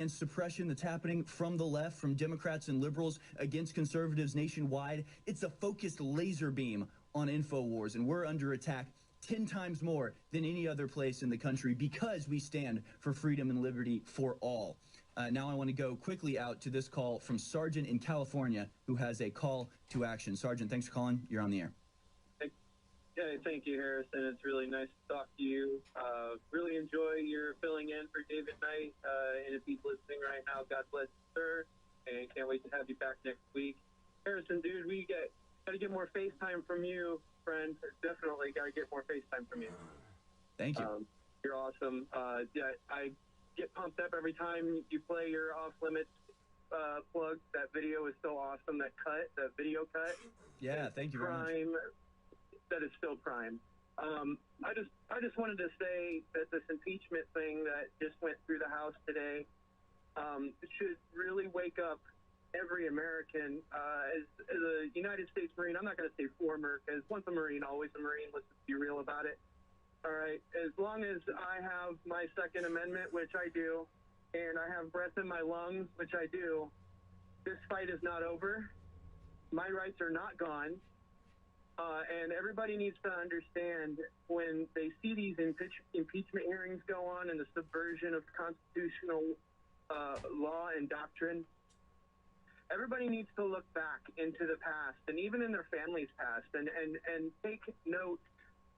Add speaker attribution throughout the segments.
Speaker 1: and suppression that's happening from the left, from Democrats and liberals against conservatives nationwide. It's a focused laser beam on InfoWars, and we're under attack 10 times more than any other place in the country because we stand for freedom and liberty for all. Now I want to go quickly out to this call from Sergeant in California who has a call to action. Sergeant, thanks for calling. You're on the air.
Speaker 2: Yeah, thank you, Harrison. It's really nice to talk to you. Really enjoy your filling in for David Knight. And if he's listening right now, God bless you, sir. And can't wait to have you back next week. Harrison, dude, we got to get more FaceTime from you, friend. Definitely got to get more FaceTime from you.
Speaker 1: Thank you.
Speaker 2: You're awesome. Yeah, I get pumped up every time you play your Off Limits plug. That video is so awesome. That video cut.
Speaker 1: Yeah, thank you very much.
Speaker 2: That is still prime. I just wanted to say that this impeachment thing that just went through the House today should really wake up every American. As a United States Marine, I'm not going to say former, because once a Marine, always a Marine. Let's just be real about it. All right. As long as I have my Second Amendment, which I do, and I have breath in my lungs, which I do, this fight is not over. My rights are not gone. And everybody needs to understand when they see these impeachment hearings go on and the subversion of constitutional law and doctrine, everybody needs to look back into the past and even in their family's past and take note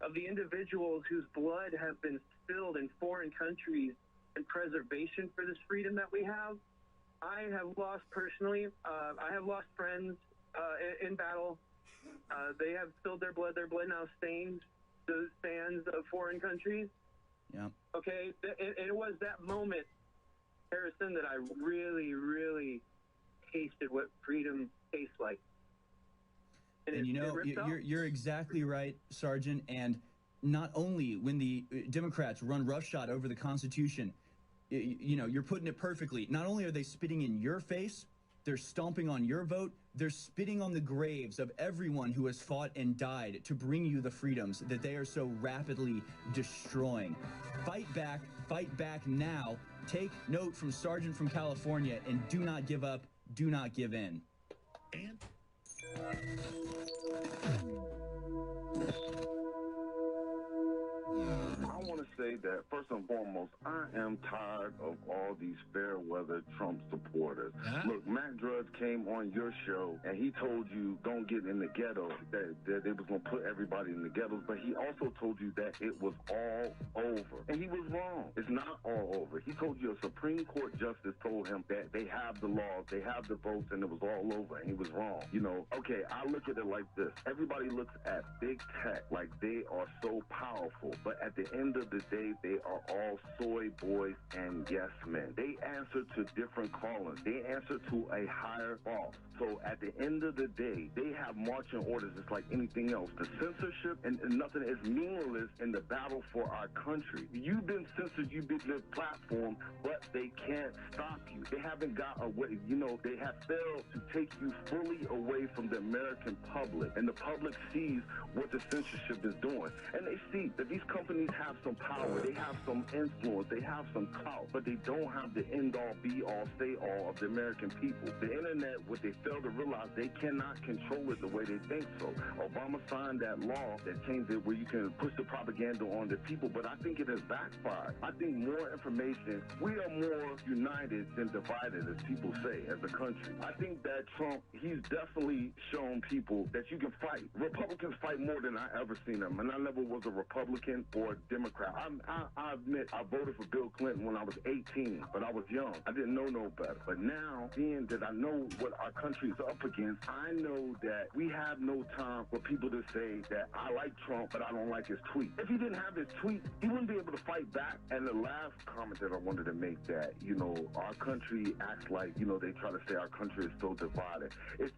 Speaker 2: of the individuals whose blood have been spilled in foreign countries in preservation for this freedom that we have. I have lost personally, I have lost friends in battle. They have spilled their blood. Their blood now stains the sands of foreign countries.
Speaker 1: Yeah.
Speaker 2: Okay. It was that moment, Harrison, that I really, really tasted what freedom tastes like.
Speaker 1: And you know, you're exactly right, Sergeant. And not only when the Democrats run roughshod over the Constitution, you know, you're putting it perfectly. Not only are they spitting in your face, they're stomping on your vote. They're spitting on the graves of everyone who has fought and died to bring you the freedoms that they are so rapidly destroying. Fight back now. Take note from Sergeant from California and do not give up. Do not give in. And
Speaker 3: I want to say that, first and foremost, I am tired of all these fair weather Trump supporters. Look, Matt Drudge came on your show, and he told you don't get in the ghetto, that it was going to put everybody in the ghettos, but he also told you that it was all over. And he was wrong. It's not all over. He told you a Supreme Court justice told him that they have the laws, they have the votes, and it was all over, and he was wrong. You know, okay, I look at it like this. Everybody looks at big tech like they are so powerful, but at the end of the day, they are all soy boys and yes men. They answer to different callings. They answer to a higher boss. So at the end of the day, they have marching orders just like anything else. The censorship and nothing is meaningless in the battle for our country. You've been censored, you've been the platform, but they can't stop you. They haven't got away, you know, they have failed to take you fully away from the American public. And the public sees what the censorship is doing. And they see that these companies have some power, they have some influence, they have some clout, but they don't have the end-all, be-all, say-all of the American people. The internet, what they fail to realize, they cannot control it the way they think so. Obama signed that law that changed it where you can push the propaganda on the people, but I think it has backfired. I think more information, we are more united than divided, as people say, as a country. I think that Trump, he's definitely shown people that you can fight. Republicans fight more than I ever seen them, and I never was a Republican or a Democrat. I admit I voted for Bill Clinton when I was 18, but I was young. I didn't know no better. But now, being that I know what our country is up against, I know that we have no time for people to say that I like Trump, but I don't like his tweet. If he didn't have his tweet, he wouldn't be able to fight back. And the last comment that I wanted to make that, you know, our country acts like, you know, they try to say our country is so divided. If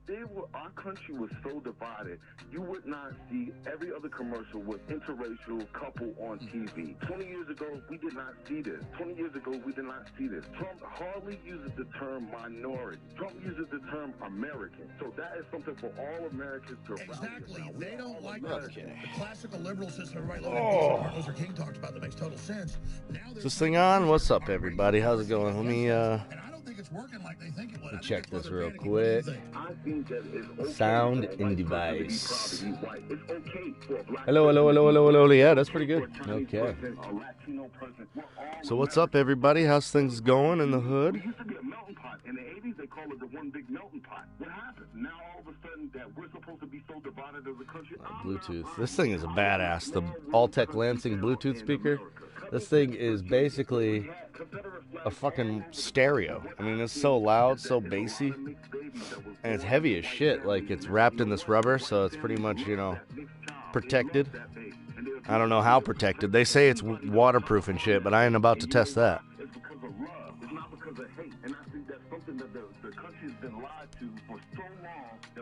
Speaker 3: our country was so divided, you would not see every other commercial with interracial couple on TV. see. 20 years ago, we did not see this. 20 years ago, we did not see this. Trump hardly uses the term minority. Trump uses the term American. So that is something for all Americans to
Speaker 4: Exactly. They don't like the classical liberal system. Everybody Martin Luther King talked about that makes total sense.
Speaker 5: Is this thing on? What's up, everybody? How's it going? Let me
Speaker 4: it's working like they think it would.
Speaker 5: check this real quick. Sound and device. Hello. Yeah, that's pretty good. Okay. So what's up, everybody? How's things going in the hood?
Speaker 3: We used to be a melting pot. In the 80s, they call it the one big melting pot. What happened? Now all of a sudden that we're supposed to be so divided as a country.
Speaker 5: Bluetooth. This thing is a badass. The Alltech Lansing Bluetooth speaker. This thing is basically a fucking stereo. I mean, it's so loud, so bassy, and it's heavy as shit. Like, it's wrapped in this rubber, so it's pretty much, you know, protected. I don't know how protected. They say it's waterproof and shit, but I ain't about to test that.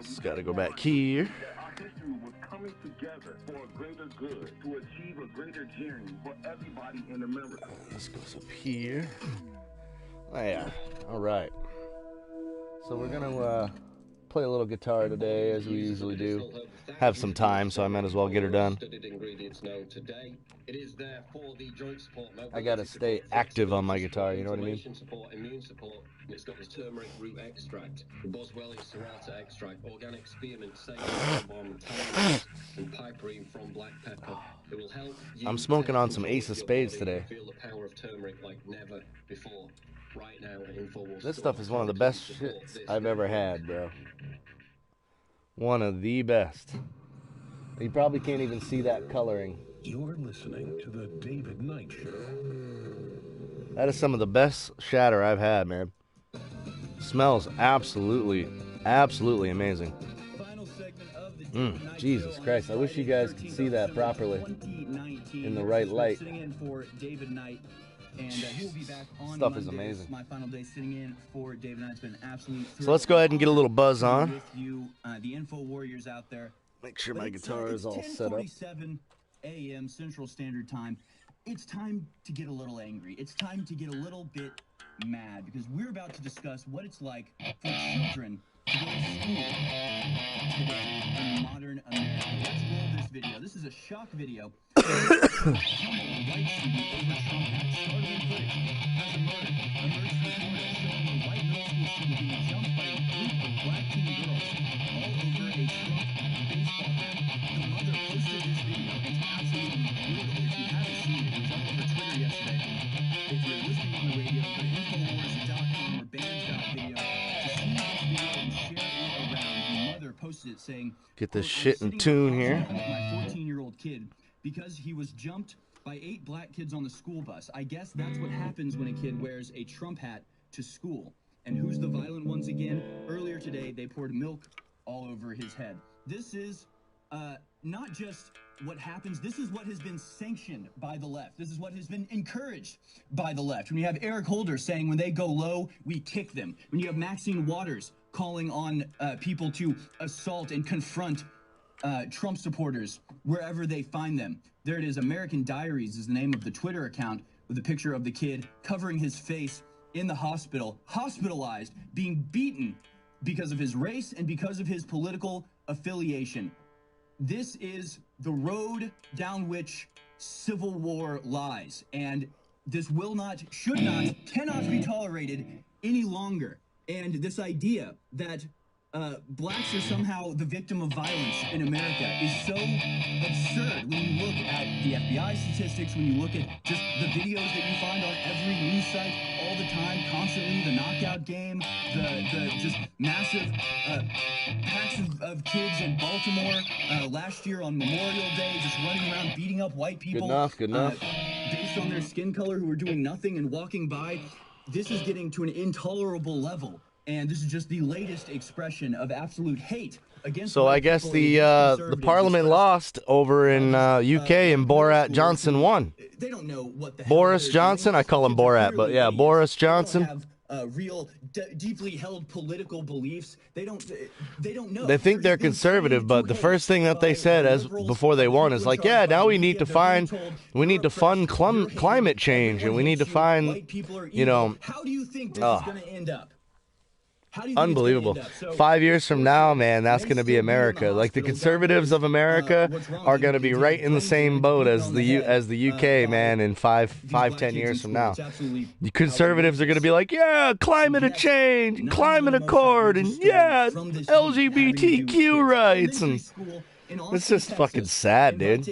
Speaker 5: Just gotta go back here.
Speaker 3: Together for a greater good, to achieve a greater journey for everybody in America.
Speaker 5: This goes up here. Oh, yeah. All right. So we're gonna play a little guitar today, as we usually do. Have some time, so I might as well get her done. I gotta stay active on my guitar, you know what I mean?
Speaker 6: It's got this turmeric root extract, Boswellia serrata extract, organic spearmint, sage, and piperine from black pepper. It will help you.
Speaker 5: I'm smoking on some Ace of Spades today.
Speaker 6: Feel the power of turmeric like never before. Right now,
Speaker 5: this stuff is one of the best shits I've ever had, bro. One of the best. You probably can't even see that coloring.
Speaker 7: You're listening to the David Knight Show.
Speaker 5: That is some of the best shatter I've had, man. Smells absolutely amazing. Jesus Christ, I wish you guys could see that properly in the right light.
Speaker 1: And he will be back on
Speaker 5: Stuff
Speaker 1: Monday.
Speaker 5: is amazing.
Speaker 1: My final day sitting in for David Knight. It's been an absolute thrill.
Speaker 5: So let's go ahead and get a little buzz on.
Speaker 1: With you, the info warriors out there.
Speaker 5: Make sure my guitar is all set up.
Speaker 1: It's 10:47 a.m. Central Standard Time. It's time to get a little angry. It's time to get a little bit mad because we're about to discuss what it's like for children to go to school today in modern America. Let's roll this video. This is a shock video. Saying,
Speaker 5: get this shit in tune here.
Speaker 1: My 14-year-old kid, because he was jumped by 8 black kids on the school bus. I guess that's what happens when a kid wears a Trump hat to school. And who's the violent ones again? Earlier today, they poured milk all over his head. This is not just what happens. This is what has been sanctioned by the left. This is what has been encouraged by the left. When you have Eric Holder saying when they go low, we kick them. When you have Maxine Waters calling on people to assault and confront Trump supporters wherever they find them. There it is. American Diaries is the name of the Twitter account with a picture of the kid covering his face in the hospital, hospitalized, being beaten because of his race and because of his political affiliation. This is the road down which civil war lies, and this will not, should not, cannot be tolerated any longer. And this idea that blacks are somehow the victim of violence in America is so absurd when you look at the FBI statistics, when you look at just the videos that you find on every news site all the time, constantly, the knockout game, the just massive packs of kids in Baltimore last year on Memorial Day, just running around beating up white people.
Speaker 5: Good enough.
Speaker 1: Based on their skin color, who are doing nothing and walking by. This is getting to an intolerable level, and this is just the latest expression of absolute hate against.
Speaker 5: So I guess the Parliament lost over in UK, and Boris Johnson won.
Speaker 1: They don't know what the
Speaker 5: Boris Johnson, I call him Borat, but yeah, Boris Johnson.
Speaker 1: real deeply held political beliefs. They don't know.
Speaker 5: They think they're conservative, but the first thing that they said as before they won is like, yeah, now we need to fund climate change, and we need to find, you know,
Speaker 1: how do you think this is going to end up?
Speaker 5: Unbelievable. 5 years from now, man, that's going to be America. Like, the conservatives of America are going to be right in the same boat as the UK, man, in 10 years from now. The conservatives are going to be like, yeah, climate change, climate accord, and yeah, LGBTQ rights, and it's just fucking sad, dude.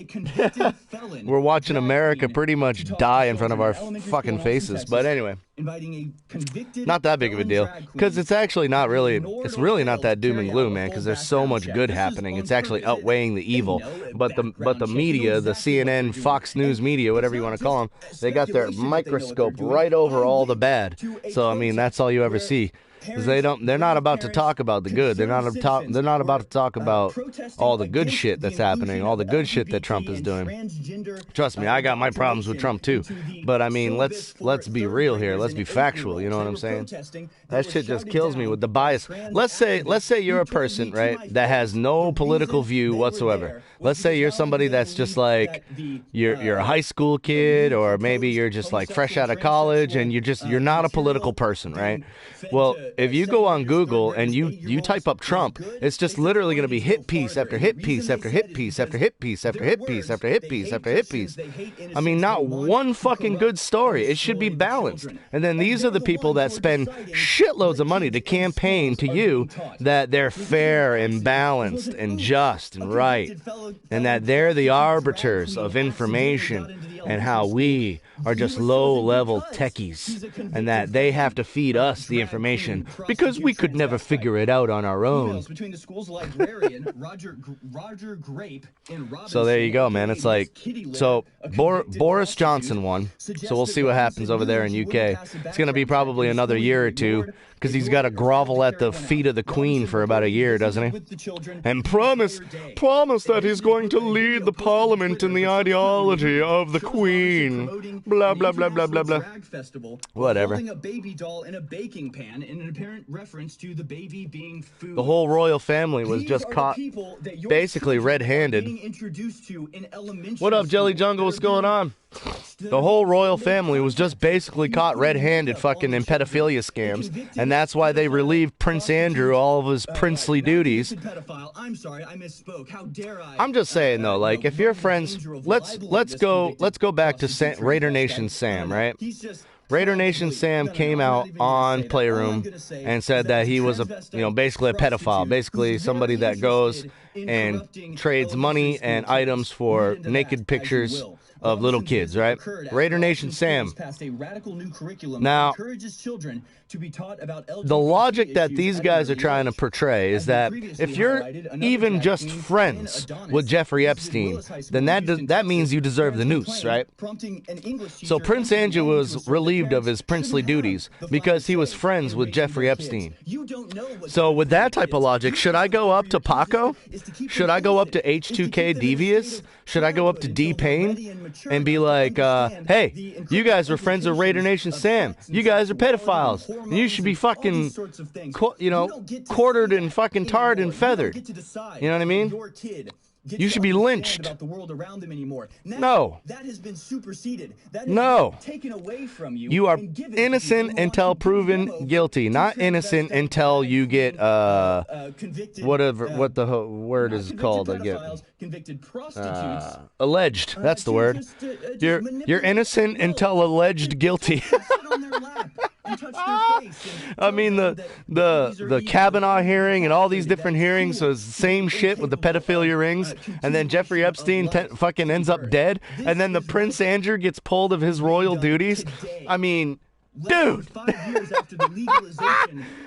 Speaker 5: We're watching America pretty much die in front of our fucking faces. But anyway, not that big of a deal, because it's actually not really, it's really not that doom and gloom, man, because there's so much good happening. It's actually outweighing the evil. But the media, the CNN, Fox News media, whatever you want to call them, they got their microscope right over all the bad. So, I mean, that's all you ever see. Because they're not about to talk about the good. They're not about to talk about all the good shit that's happening, all the good shit that Trump is doing. Trust me, I got my problems with Trump too. But I mean, let's be real here. Let's be factual. You know what I'm saying? That shit just kills me with the bias. Let's say you're a person, right, that has no political view whatsoever. Let's say you're somebody that's just like you're a high school kid, or maybe you're just like fresh out of college, and you're not a political person, right? Well, if you go on Google and you type up Trump, it's just literally going to be hit piece after hit piece after hit piece after hit piece after hit piece after hit piece after hit piece. I mean, not one fucking good story. It should be balanced. And then these are the people that spend shitloads of money to campaign to you that they're fair and balanced and just and right, and that they're the arbiters of information, and how we are just low-level techies, and that they have to feed us the information because we could never figure it out on our own. So there you go, man. It's like, so Boris Johnson won, so we'll see what happens over there in UK. It's going to be probably another year or two, because he's got to grovel at the feet of the Queen for about a year, doesn't he? And promise that he's going to lead the Parliament in the ideology of the Queen. Blah, blah, blah, blah, blah, blah. Whatever.
Speaker 1: A baby doll in a baking pan in an apparent reference to the baby being food.
Speaker 5: The whole royal family was just caught basically red-handed. What up, Jelly Jungle? What's going on? The whole royal family was just basically caught red-handed fucking in pedophilia scams, and that's why they relieved Prince Andrew all of his princely duties.
Speaker 1: I'm sorry, I misspoke. How dare I?
Speaker 5: I'm just saying though, like, if you're friends, let's go back to Raider Nation Sam, right? Raider Nation Sam came out on Playroom and said that he was basically a pedophile, basically somebody that goes and trades money and items for naked pictures of little kids, right? Raider Nation Sam. Now, the logic that these guys are trying to portray is that if you're even just friends with Jeffrey Epstein, then that means you deserve the noose, right? So Prince Andrew was relieved of his princely duties because he was friends with Jeffrey Epstein. So with that type of logic, should I go up to Paco? Should I go up to H2K Devious? Should I go up to D-Pain and be like, hey, you guys were friends with Raider Nation Sam. You guys are pedophiles. And you should be fucking, quartered and fucking tarred and feathered. You know what I mean? You should be lynched. No.
Speaker 1: That has been superseded.
Speaker 5: No.
Speaker 1: Taken away from you.
Speaker 5: You are innocent until proven guilty. Not innocent until you get convicted. Whatever. What the word is called again?
Speaker 1: Convicted prostitutes.
Speaker 5: Alleged. That's the word. You're innocent until alleged guilty. I mean, the Kavanaugh hearing and all these different hearings, so it's the same shit with the pedophilia rings, and then Jeffrey Epstein fucking ends up dead, and then the Prince Andrew gets pulled of his royal duties. I mean, dude,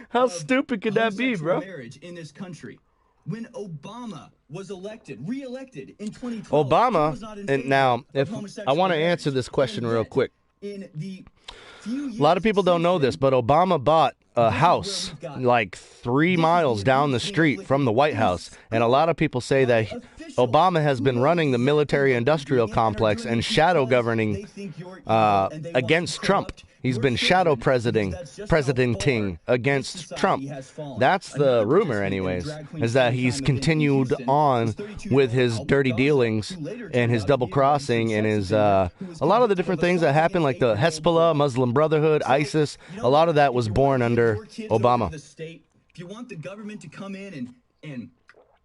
Speaker 5: how stupid could that be, bro?
Speaker 1: In this country. When Obama was re-elected in 2012,
Speaker 5: Obama, and now, if I want to answer this question real quick. A lot of people don't know this, but Obama bought a house like 3 miles down the street from the White House. And a lot of people say that Obama has been running the military-industrial complex and shadow governing against Trump. He's been shadow presidenting against Trump. That's the rumor, anyways, is that he's continued on with his dirty dealings and his double crossing and his a lot of the different things that happened, like the Hezbollah, Muslim Brotherhood, ISIS. A lot of that was born under Obama.
Speaker 1: If you want the government to come in and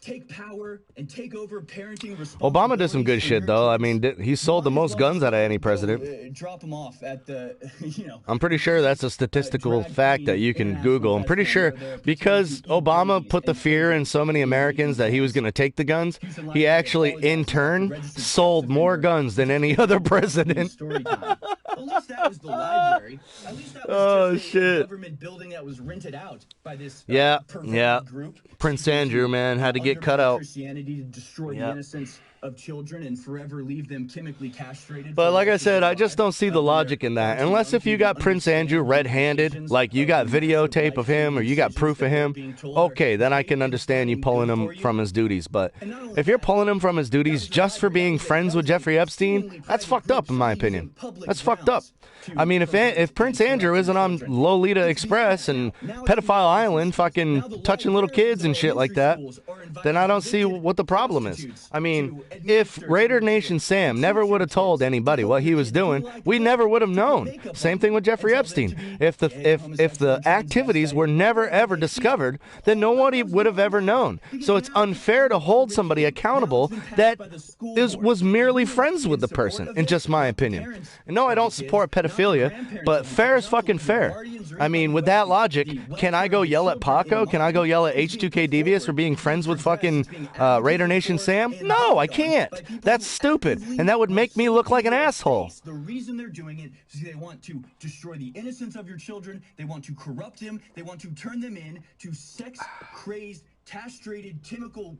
Speaker 1: take power and take over parenting responsibility.
Speaker 5: Obama did some good shit, though. I mean, he sold the most guns out of any president.
Speaker 1: Drop them off at the,
Speaker 5: I'm pretty sure that's a statistical fact that you can Google. I'm pretty sure because Obama put the fear in so many Americans that he was going to take the guns, he actually, in turn, sold more guns than any other president.
Speaker 1: At least that was the library. At least that was just a government building that was rented out by this group.
Speaker 5: Prince Andrew, man, had to get cut out.
Speaker 1: Christianity to destroy the innocence of children and forever leave them chemically castrated.
Speaker 5: But like I said, I just don't see the logic in that. Unless if you got Prince Andrew red-handed, like you got videotape of him or you got proof of him, okay, then I can understand you pulling him from his duties. But if you're pulling him from his duties just for being friends with Jeffrey Epstein, that's fucked up in my opinion. That's fucked up. I mean, if Prince Andrew isn't on Lolita Express and Pedophile Island fucking touching little kids and shit like that, then I don't see what the problem is. I mean, if Raider Nation Sam never would have told anybody what he was doing, we never would have known. Same thing with Jeffrey Epstein. If the activities were never ever discovered, then nobody would have ever known. So it's unfair to hold somebody accountable that was merely friends with the person, in just my opinion. And no, I don't support pedophilia, but fair is fucking fair. I mean, with that logic, can I go yell at Paco? Can I go yell at H2K Devious for being friends with fucking Raider Nation Sam? No, I can't. That's stupid, and that would make me look like an asshole.
Speaker 1: The reason they're doing it is they want to destroy the innocence of your children. They want to corrupt them. They want to turn them into sex-crazed, castrated, chemical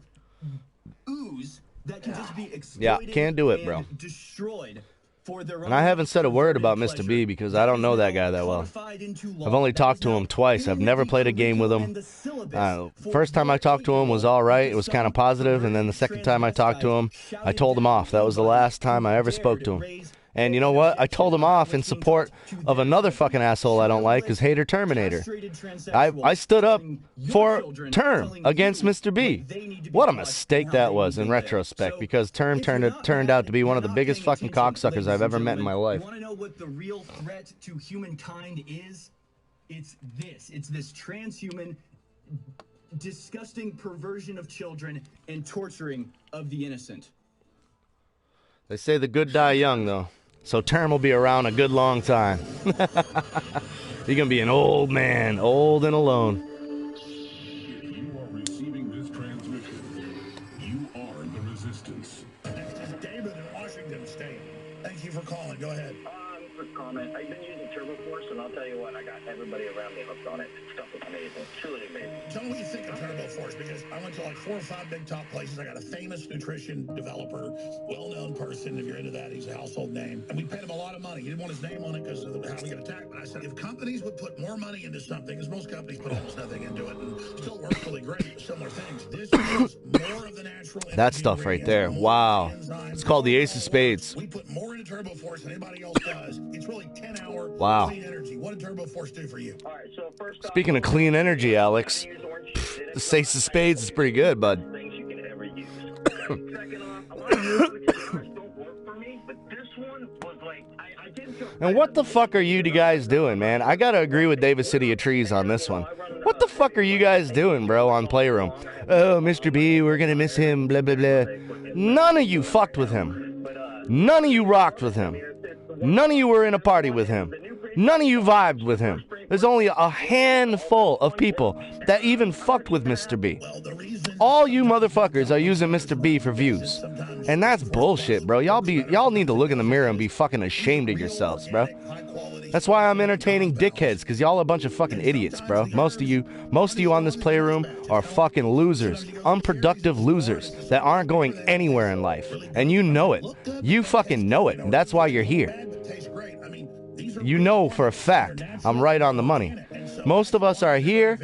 Speaker 1: ooze that can just be exploited
Speaker 5: can't do it, bro.
Speaker 1: And destroyed.
Speaker 5: And I haven't said a word about Mr. B because I don't know that guy that well. I've only talked to him twice. I've never played a game with him. First time I talked to him was all right. It was kind of positive. And then the second time I talked to him, I told him off. That was the last time I ever spoke to him. And you know what? I told him off in support of another fucking asshole I don't like, is Hater Terminator. I stood up for Term against Mr. B. What a mistake that was in retrospect, because Term turned out to be one of the biggest fucking cocksuckers I've ever met in my life.
Speaker 1: You want to know what the real threat to humankind is? It's this. It's this transhuman, disgusting perversion of children and torturing of the innocent.
Speaker 5: They say the good die young, though. So Term will be around a good long time. You're going to be an old man, old and alone.
Speaker 7: If you are receiving this transmission, you are the resistance.
Speaker 4: This is David in Washington State. Thank you for calling. Go ahead.
Speaker 2: Quick comment. I've been using Turbo Force, and I'll tell you what, I got everybody around me hooked on it. Stuff is amazing. Truly amazing.
Speaker 4: Tell me what you think of Turbo Force, because I went to like 4 or 5 big top places. I got a famous nutrition developer, well-known person. If you're into that, he's a household name. And we paid him a lot of money. He didn't want his name on it because of how we get attacked. But I said, if companies would put more money into something, because most companies put almost nothing into it and still work really great, similar things. This is more of the natural.
Speaker 5: That stuff right there. Wow. It's called the Ace of Spades.
Speaker 4: We put more into Turbo Force than anybody else does. It's really 10-hour clean energy. What did Turbo Force do for you?
Speaker 2: All right, so first
Speaker 5: Speaking of clean energy, Alex, the Ace of Spades is pretty good, bud.
Speaker 2: things you can ever use. Second off, a lot of things don't work for me, but this one was like, I didn't feel.
Speaker 5: And what the fuck are you guys doing, man? I gotta agree with David City of Trees on this one. What the fuck are you guys doing, bro, on Playroom? Oh, Mr. B, we're gonna miss him, blah, blah, blah. None of you fucked with him. None of you rocked with him. None of you were in a party with him. None of you vibed with him. There's only a handful of people that even fucked with Mr. B. All you motherfuckers are using Mr. B for views. And that's bullshit, bro. Y'all need to look in the mirror and be fucking ashamed of yourselves, bro. That's why I'm entertaining dickheads, because y'all are a bunch of fucking idiots, bro. Most of you on this Playroom are fucking losers. Unproductive losers that aren't going anywhere in life. And you know it. You fucking know it. And that's why you're here. You know for a fact I'm right on the money. Most of us are here,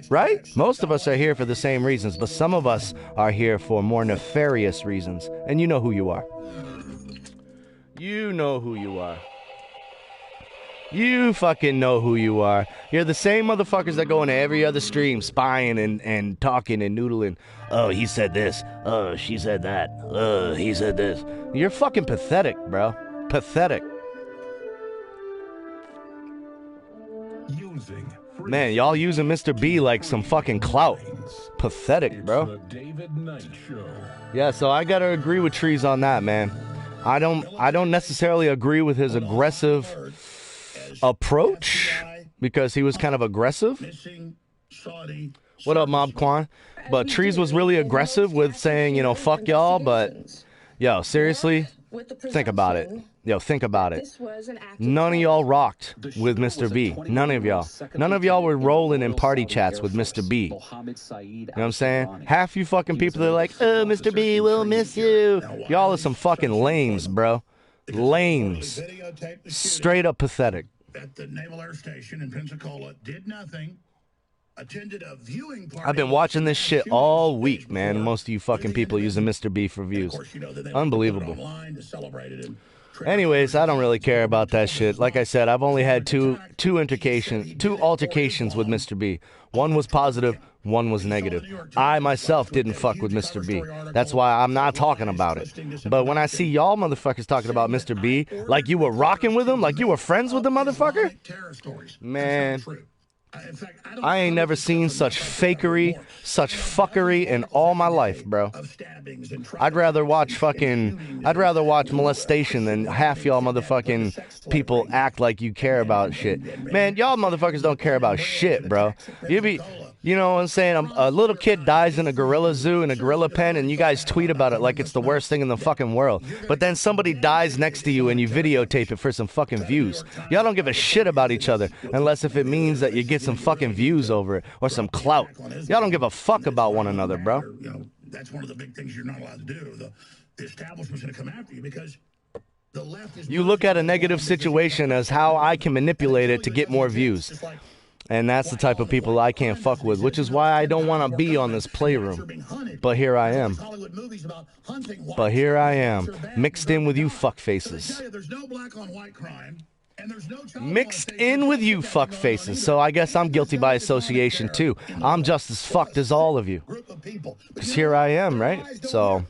Speaker 5: right? Most of us are here for the same reasons, but some of us are here for more nefarious reasons. And you know who you are. You know who you are. You fucking know who you are. You're the same motherfuckers that go into every other stream spying and talking and noodling. Oh, he said this. Oh, she said that. Oh, he said this. You're fucking pathetic, bro. Pathetic. Man, y'all using Mr. B like some fucking clout. Pathetic, bro. Yeah, so I gotta agree with Trees on that, man. I don't necessarily agree with his aggressive approach because he was kind of aggressive. What up, Mob Quan? But Trees was really aggressive with saying, you know, fuck y'all, but yo, seriously, think about it. Yo, think about it. None of y'all rocked with Mr. B. None of y'all. None of y'all were rolling in party chats with Mr. B. You know what I'm saying? Half you fucking people are like, oh, Mr. B, we'll miss you. Y'all are some fucking lames, bro. Lames. Straight up pathetic.
Speaker 4: At the Naval Air Station in Pensacola, did nothing. Attended a viewing party.
Speaker 5: I've been watching this shit all week, man. Most of you fucking people using Mr. B for views. Unbelievable. Anyways, I don't really care about that shit. Like I said, I've only had two altercations with Mr. B. One was positive, one was negative. I myself didn't fuck with Mr. B. That's why I'm not talking about it. But when I see y'all motherfuckers talking about Mr. B, like you were rocking with him, like you were friends with the motherfucker, man, I ain't never seen such fakery, such fuckery in all my life, bro. I'd rather watch molestation than half y'all motherfucking people act like you care about shit. Man, y'all motherfuckers don't care about shit, bro. You know what I'm saying? A little kid dies in a gorilla zoo, in a gorilla pen, and you guys tweet about it like it's the worst thing in the fucking world. But then somebody dies next to you and you videotape it for some fucking views. Y'all don't give a shit about each other unless if it means that you get some fucking views over it or some clout. Y'all don't give a fuck about one another, bro.
Speaker 4: You know, that's one of the big things you're not allowed to do. The establishment's going to come after you because the left is...
Speaker 5: You look at a negative situation as how I can manipulate it to get more views. And that's the type of people I can't fuck with, which is why I don't want to be on this playroom. But here I am. But here I am, mixed in with you fuckfaces. Mixed in with you fuckfaces. So I guess I'm guilty by association too. I'm just as fucked as all of you. Because here I am, right? So...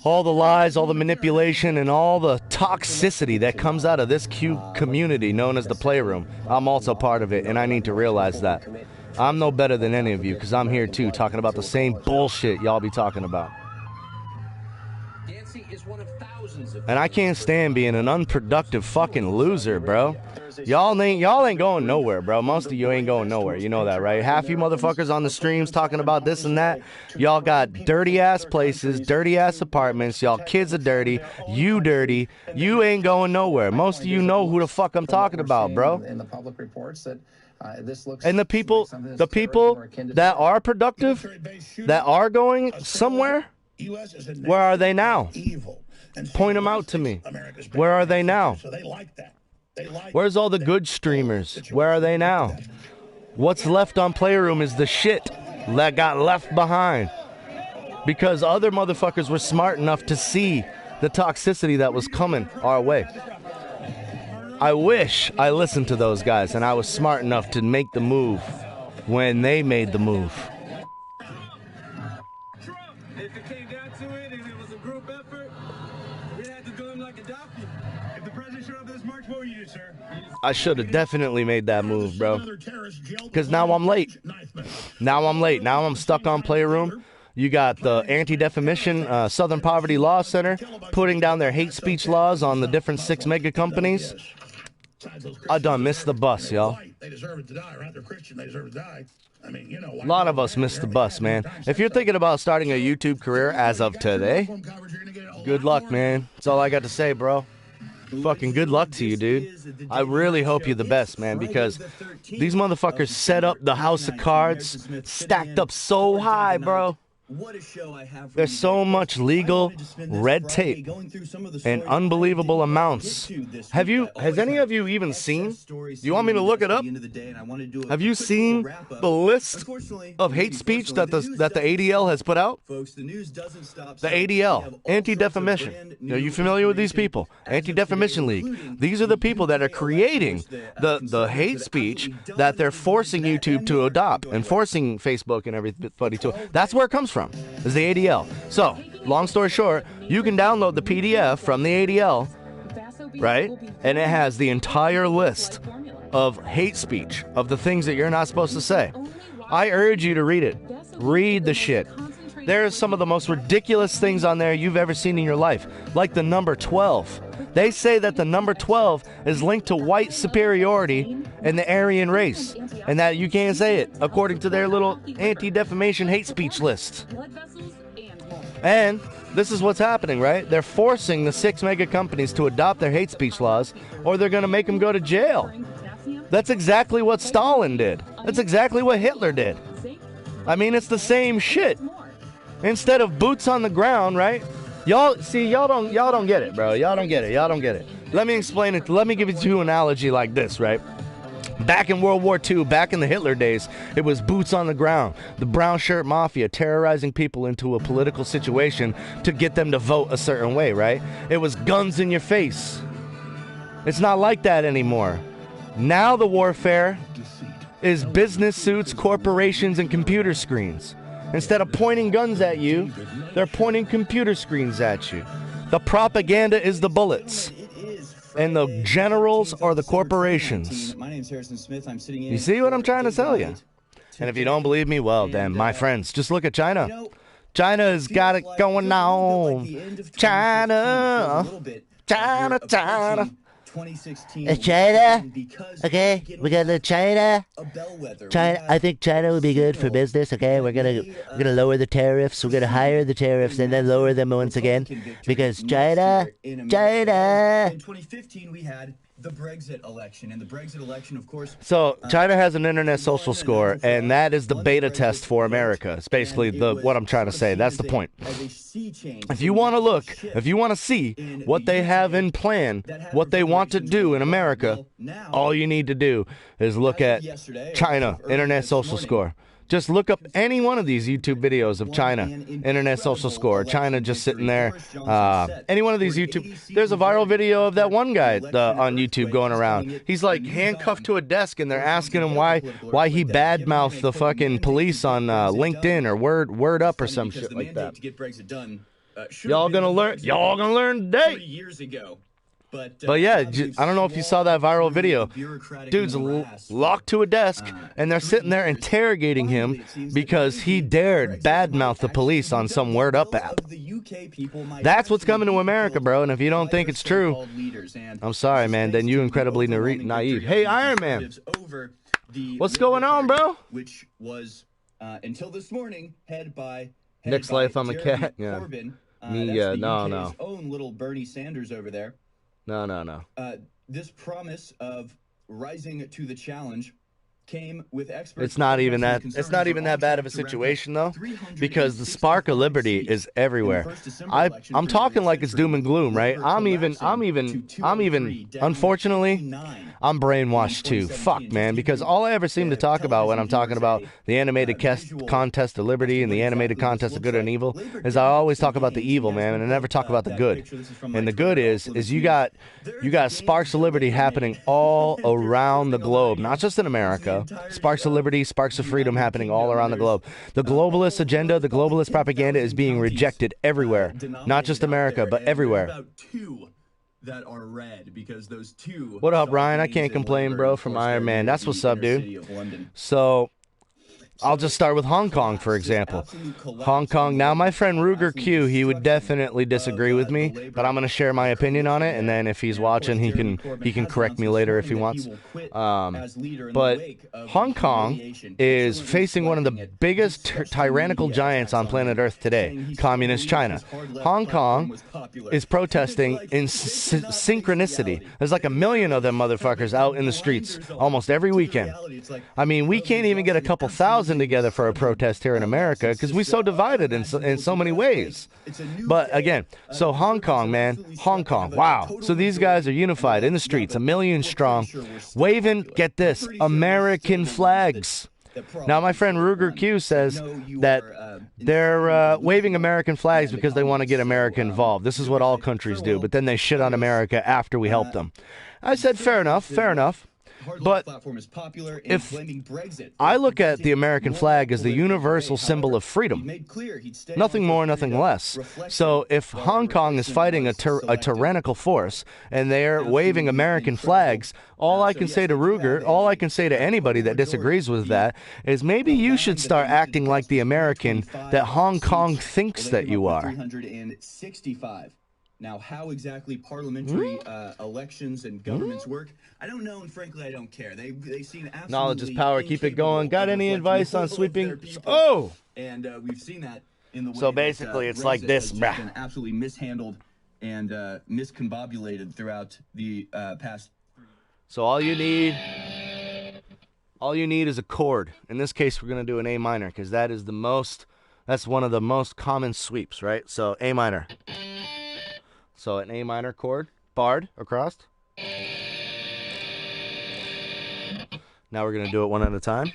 Speaker 5: all the lies, all the manipulation, and all the toxicity that comes out of this cute community known as the Playroom, I'm also part of it, and I need to realize that. I'm no better than any of you, because I'm here too, talking about the same bullshit y'all be talking about. And I can't stand being an unproductive fucking loser, bro. Y'all ain't going nowhere, bro. Most of you ain't going nowhere. You know that, right? Half you motherfuckers on the streams talking about this and that. Y'all got dirty-ass places, dirty-ass apartments. Y'all kids are dirty. You dirty. You ain't going nowhere. Most of you know who the fuck I'm talking about, bro. And the people that are productive, that are going somewhere, where are they now? Point them out to me. Where are they now? Where's all the good streamers? Where are they now? What's left on Playroom is the shit that got left behind. Because other motherfuckers were smart enough to see the toxicity that was coming our way. I wish I listened to those guys and I was smart enough to make the move when they made the move.
Speaker 8: If it came down to it and it was a group effort, we had to do him like a donkey. If the president showed up this march, what were you, sir?
Speaker 5: I should have definitely made that move, bro. Because now I'm late. Now I'm stuck on Playroom. You got the Anti-Defamation Southern Poverty Law Center putting down their hate speech laws on the different 6 mega companies. I done missed the bus, y'all. A lot of us missed the bus, man. If you're thinking about starting a YouTube career as of today, good luck, man. That's all I got to say, bro. Fucking good luck to you, dude. I really hope you're the best, man, because these motherfuckers set up the house of cards, stacked up so high, bro.
Speaker 1: What a show I have for
Speaker 5: There's
Speaker 1: you
Speaker 5: so
Speaker 1: today.
Speaker 5: much legal red
Speaker 1: Friday
Speaker 5: tape
Speaker 1: going through some of the
Speaker 5: and
Speaker 1: stories
Speaker 5: unbelievable
Speaker 1: I didn't
Speaker 5: amounts.
Speaker 1: get to this
Speaker 5: Has
Speaker 1: week. I always
Speaker 5: any
Speaker 1: have
Speaker 5: of you even
Speaker 1: excess
Speaker 5: seen?
Speaker 1: stories
Speaker 5: Do you want me to
Speaker 1: sitting
Speaker 5: look it
Speaker 1: at
Speaker 5: up?
Speaker 1: the end of the day, and I want to do a
Speaker 5: Have you
Speaker 1: quick
Speaker 5: seen
Speaker 1: little wrap-up.
Speaker 5: the list
Speaker 1: Unfortunately,
Speaker 5: of hate
Speaker 1: maybe
Speaker 5: speech
Speaker 1: fortunately,
Speaker 5: that
Speaker 1: news
Speaker 5: the
Speaker 1: doesn't
Speaker 5: ADL has
Speaker 1: stop.
Speaker 5: put out?
Speaker 1: Folks, the news doesn't stop.
Speaker 5: The
Speaker 1: So we
Speaker 5: ADL,
Speaker 1: have all
Speaker 5: Anti-Defamation.
Speaker 1: sorts of brand
Speaker 5: Are you
Speaker 1: new
Speaker 5: familiar with these
Speaker 1: information
Speaker 5: people?
Speaker 1: as of today,
Speaker 5: Anti-Defamation League.
Speaker 1: including
Speaker 5: These are the people that are
Speaker 1: UK election,
Speaker 5: creating
Speaker 1: which the
Speaker 5: the
Speaker 1: conservatives
Speaker 5: hate
Speaker 1: have
Speaker 5: speech
Speaker 1: absolutely
Speaker 5: that they're
Speaker 1: dominated
Speaker 5: forcing
Speaker 1: that
Speaker 5: YouTube
Speaker 1: and
Speaker 5: to
Speaker 1: more
Speaker 5: adopt
Speaker 1: going
Speaker 5: and
Speaker 1: away.
Speaker 5: forcing Facebook and everybody to. That's where it comes from, is the ADL. So, long story short, you can download the PDF from the ADL, right? And it has the entire list of hate speech, of the things that you're not supposed to say. I urge you to read it. Read the shit. There's some of the most ridiculous things on there you've ever seen in your life, like the number 12. They say that the number 12 is linked to white superiority in the Aryan race, and that you can't say it, according to their little anti-defamation hate speech list. And this is what's happening, right? They're forcing the 6 mega companies to adopt their hate speech laws, or they're going to make them go to jail. That's exactly what Stalin did. That's exactly what Hitler did. I mean, it's the same shit. Instead of boots on the ground, right? Y'all don't get it, bro. Y'all don't get it. Let me explain it. Let me give you an analogy like this, right? Back in World War II, back in the Hitler days, it was boots on the ground. The brown shirt mafia terrorizing people into a political situation to get them to vote a certain way, right? It was guns in your face. It's not like that anymore. Now the warfare is business suits, corporations, and computer screens. Instead of pointing guns at you, they're pointing computer screens at you. The propaganda is the bullets. And the generals are the corporations.
Speaker 1: My name's Harrison Smith. I'm sitting in.
Speaker 5: You see what I'm trying to tell you? And if you don't believe me, well, then, my friends, just look at China. China's got it going on. China.
Speaker 1: 2016.
Speaker 9: China? Okay, we got the China. China. I think China would be good for business. Okay, we're gonna lower the tariffs. We're gonna higher the tariffs and then lower them once again because China.
Speaker 1: In 2015, we had the Brexit election, and the Brexit election, of course.
Speaker 5: So China has an internet social score, and that is the beta test for America. It's basically what I'm trying to say. That's the point. If you want to look, if you want to see what they have in plan, what they want to do in America, all you need to do is look at China internet social score. Just look up any one of these YouTube videos of China, internet social score, China just sitting there. Any one of these YouTube. There's a viral video of that one guy on YouTube going around. He's like handcuffed to a desk, and they're asking him why he badmouthed the fucking police on LinkedIn or Word Up or some shit like that. Y'all gonna learn today.
Speaker 1: 3 years ago.
Speaker 5: But yeah, I don't know if you saw that viral video. Dude's locked to a desk, and they're sitting there interrogating him because he dared badmouth the police on some Word Up app. That's what's coming to America, bro, and if you don't think it's true, I'm sorry, man, then you incredibly naive. Hey, Iron Man, what's going on, bro?
Speaker 1: Which was, until this morning, headed by
Speaker 5: Nick's life, I'm a cat. Yeah.
Speaker 1: Corbyn.
Speaker 5: No.
Speaker 1: His own little Bernie Sanders over there.
Speaker 5: No.
Speaker 1: This promise of rising to the challenge came with experts.
Speaker 5: It's not even that bad of a situation though, because the spark of liberty is everywhere. I'm talking like it's doom and gloom, right? I'm even unfortunately I'm brainwashed too. Fuck, man, because all I ever seem to talk about when I'm talking about the animated contest of liberty and the animated contest of good and evil is I always talk about the evil, man, and I never talk about the good. And the good is you got sparks of liberty happening all around the globe, not just in America. Sparks of liberty, sparks of freedom happening all around the globe. The globalist agenda, the globalist propaganda is being rejected everywhere. Not just America, but everywhere.
Speaker 1: That are red because those two.
Speaker 5: What up, Ryan? I can't complain, bro, from Iron Man. That's what's up, dude. So I'll just start with Hong Kong, for example. Hong Kong. Now, my friend Ruger Q, he would definitely disagree with me, but I'm going to share my opinion on it, and then if he's watching, he can correct me later if he wants. But Hong Kong is facing one of the biggest tyrannical giants on planet Earth today, Communist China. Hong Kong is protesting in synchronicity. There's like 1 million of them motherfuckers out in the streets almost every weekend. I mean, we can't even get a couple thousand 1,000 together for a protest here in America because we're so divided in so many ways. But again, so Hong Kong, man, Hong Kong, wow. So these guys are unified in the streets, 1 million strong, waving, get this, American flags. Now, my friend Ruger Q says that they're waving American flags because they want to get America involved. This is what all countries do, but then they shit on America after we help them. I said, fair enough, fair enough. But if I look at the American flag as the universal symbol of freedom, nothing more, nothing less. So if Hong Kong is fighting a tyrannical force and they're waving American flags, all I can say to Ruger, all I can say to anybody that disagrees with that is maybe you should start acting like the American that Hong Kong thinks that you are.
Speaker 1: Now, how exactly parliamentary elections and governments work, I don't know, and frankly, I don't care. They seem absolutely
Speaker 5: knowledge is power. Keep it going. Got any advice on sweeping? Oh!
Speaker 1: And we've seen that in the way
Speaker 5: so basically, it's like this.
Speaker 1: Has been absolutely mishandled and miscombobulated throughout the past.
Speaker 5: So all you need is a chord. In this case, we're going to do an A minor because that's one of the most common sweeps, right? So A minor. So an A minor chord, barred across. Now we're going to do it one at a time.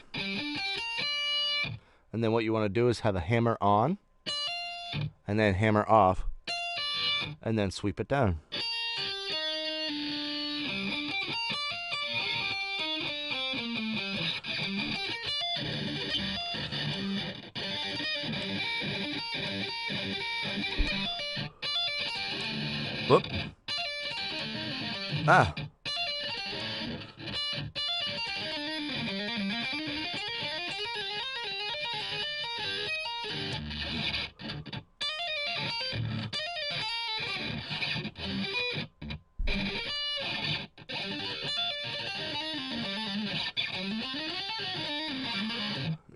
Speaker 5: And then what you want to do is have a hammer on, and then hammer off, and then sweep it down. Whoop. Ah.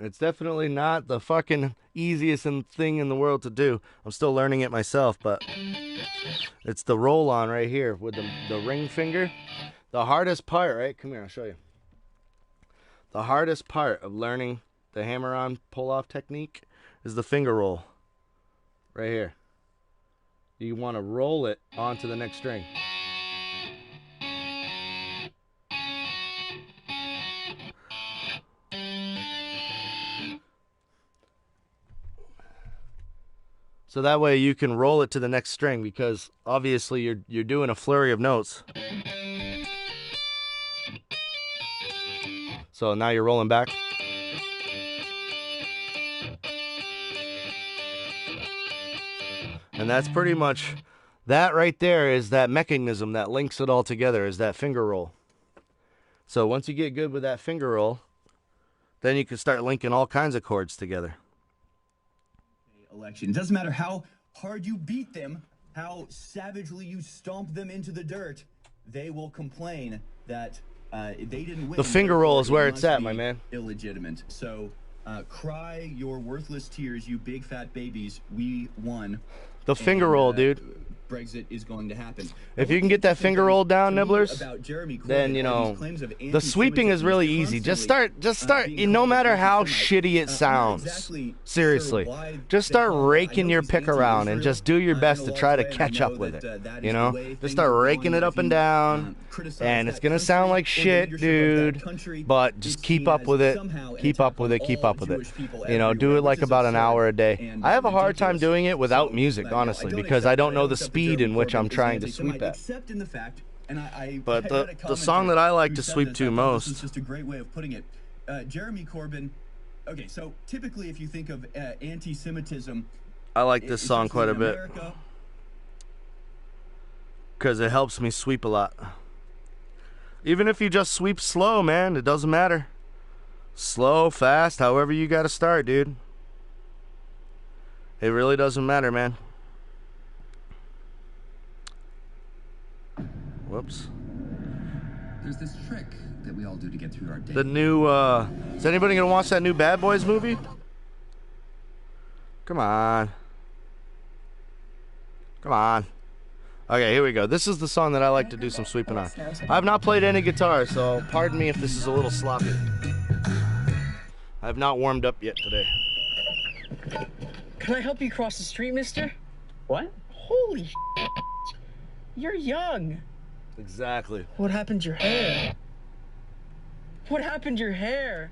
Speaker 5: It's definitely not the fucking easiest thing in the world to do. I'm still learning it myself, but it's the roll-on right here with the ring finger. The hardest part, right? Come here, I'll show you. The hardest part of learning the hammer-on pull-off technique is the finger roll. Right here. You want to roll it onto the next string. So that way you can roll it to the next string because obviously you're doing a flurry of notes. So now you're rolling back. And that's pretty much, that right there is that mechanism that links it all together, is that finger roll. So once you get good with that finger roll, then you can start linking all kinds of chords together.
Speaker 1: Election. It doesn't matter how hard you beat them, how savagely you stomp them into the dirt, they will complain that they didn't win.
Speaker 5: The finger roll is where it's at, my man.
Speaker 1: Illegitimate. So cry your worthless tears, you big fat babies. We won.
Speaker 5: The finger roll, dude.
Speaker 1: Brexit is going to happen.
Speaker 5: If you can get that finger roll down, Nibblers, then, you know, the sweeping is really easy. Just start, no matter how shitty it sounds. Seriously. Just start raking your pick around and just do your best to try to catch up with it. You know? Just start raking it up and down. And it's going to sound like shit, dude. But just keep up with it. Keep up with it. Keep up with it. You know, do it like about an hour a day. I have a hard time doing it without music, honestly, because I don't know the speed in which I'm trying to sweep at. But the song that I like to sweep to most.
Speaker 1: It's just a great way of putting it. Jeremy Corbyn. Okay, so typically if you think of anti-Semitism,
Speaker 5: I like this song quite a bit because it helps me sweep a lot. Even if you just sweep slow, man, it doesn't matter. Slow, fast, however you got to start, dude. It really doesn't matter, man. Whoops.
Speaker 10: There's this trick that we all do to get through our day.
Speaker 5: The new, is anybody gonna watch that new Bad Boys movie? Come on. Come on. Okay, here we go. This is the song that I like to do some sweeping on. I've not played any guitar, so pardon me if this is a little sloppy. I I've not warmed up yet today.
Speaker 11: Can I help you cross the street, mister?
Speaker 1: What?
Speaker 11: Holy shit. You're young.
Speaker 5: Exactly.
Speaker 11: What happened to your hair? What happened to your hair?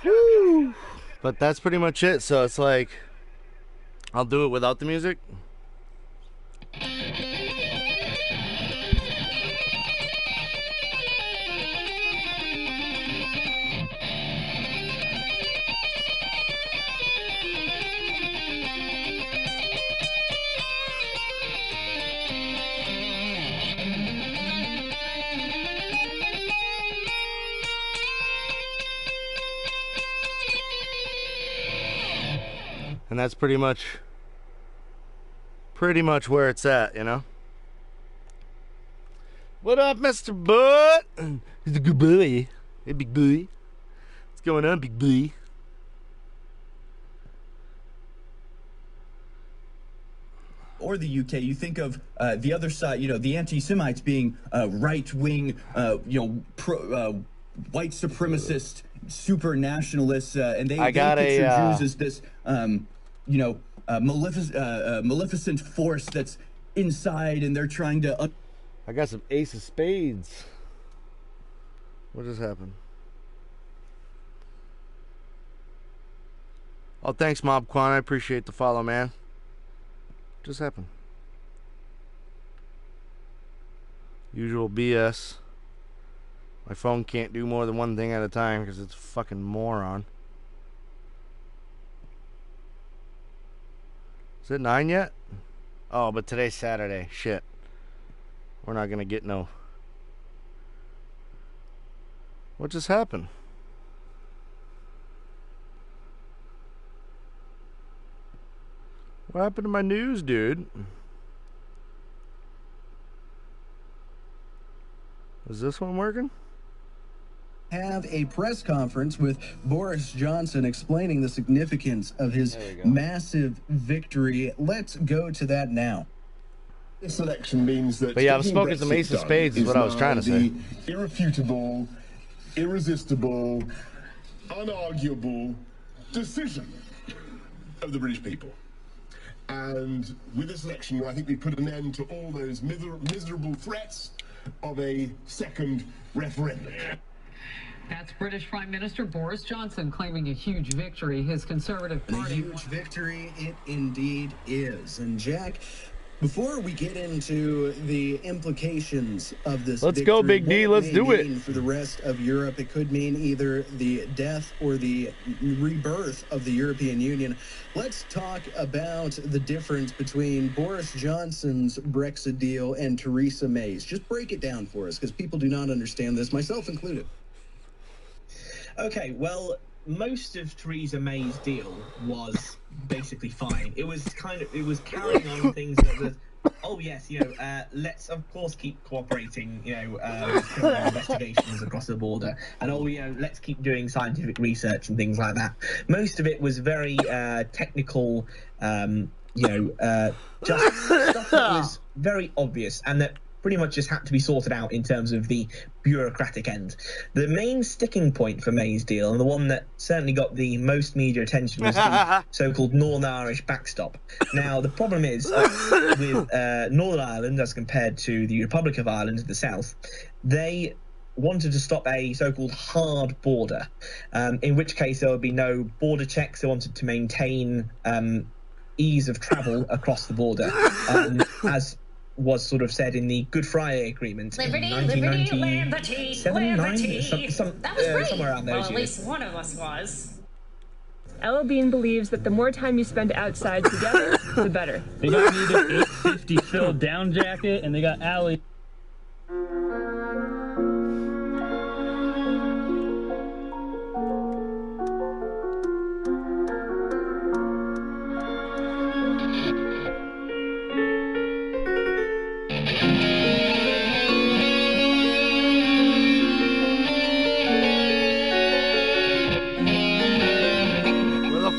Speaker 5: Woo. But that's pretty much it. So it's like, I'll do it without the music. And that's pretty much where it's at, you know? What up, Mr. Butt? He's a good boy. Hey, big boy. What's going on, big boy?
Speaker 1: Or the UK, you think of the other side, you know, the anti-Semites being right-wing, white supremacist, super nationalists, and they picture Jews as this, maleficent force that's inside, and they're trying to.
Speaker 5: I got some Ace of Spades. What just happened? Oh, thanks, Mob Quan. I appreciate the follow, man. What just happened? Usual BS. My phone can't do more than one thing at a time because it's a fucking moron. Is it 9 yet? Oh, but today's Saturday. Shit. We're not gonna get no. What just happened? What happened to my news, dude? Is this one working?
Speaker 12: Have a press conference with Boris Johnson explaining the significance of his massive victory. Let's go to that now.
Speaker 7: This election means that.
Speaker 5: But yeah, I'm smoking some Ace of Spades, is what I was trying to say.
Speaker 7: Irrefutable, irresistible, unarguable decision of the British people. And with this election, I think we put an end to all those miserable threats of a second referendum.
Speaker 13: That's British Prime Minister Boris Johnson claiming a huge victory. His Conservative Party.
Speaker 12: A huge victory it indeed is. And Jack, before we get into the implications of this
Speaker 5: let's
Speaker 12: victory,
Speaker 5: go, Big D. Let's do it.
Speaker 12: For the rest of Europe, it could mean either the death or the rebirth of the European Union. Let's talk about the difference between Boris Johnson's Brexit deal and Theresa May's. Just break it down for us, because people do not understand this, myself included.
Speaker 14: Okay, well, most of Theresa May's deal was basically fine. It was carrying on things that oh yes, let's of course keep cooperating, criminal investigations across the border, and let's keep doing scientific research and things like that. Most of it was very technical, just stuff that was very obvious and that pretty much just had to be sorted out in terms of the bureaucratic end. The main sticking point for May's deal, and the one that certainly got the most media attention, was the so-called Northern Irish backstop. Now, the problem is with Northern Ireland, as compared to the Republic of Ireland to the south, they wanted to stop a so-called hard border, in which case there would be no border checks. They wanted to maintain ease of travel across the border, as was sort of said in the Good Friday Agreement in 1997,
Speaker 15: That was great.
Speaker 14: somewhere around those
Speaker 15: well, at
Speaker 14: years.
Speaker 15: least one of us was.
Speaker 16: Ella Bean believes that the more time you spend outside together, the better.
Speaker 17: They got me the 850 Phil down jacket, and they got Allie.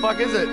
Speaker 5: Fuck is it?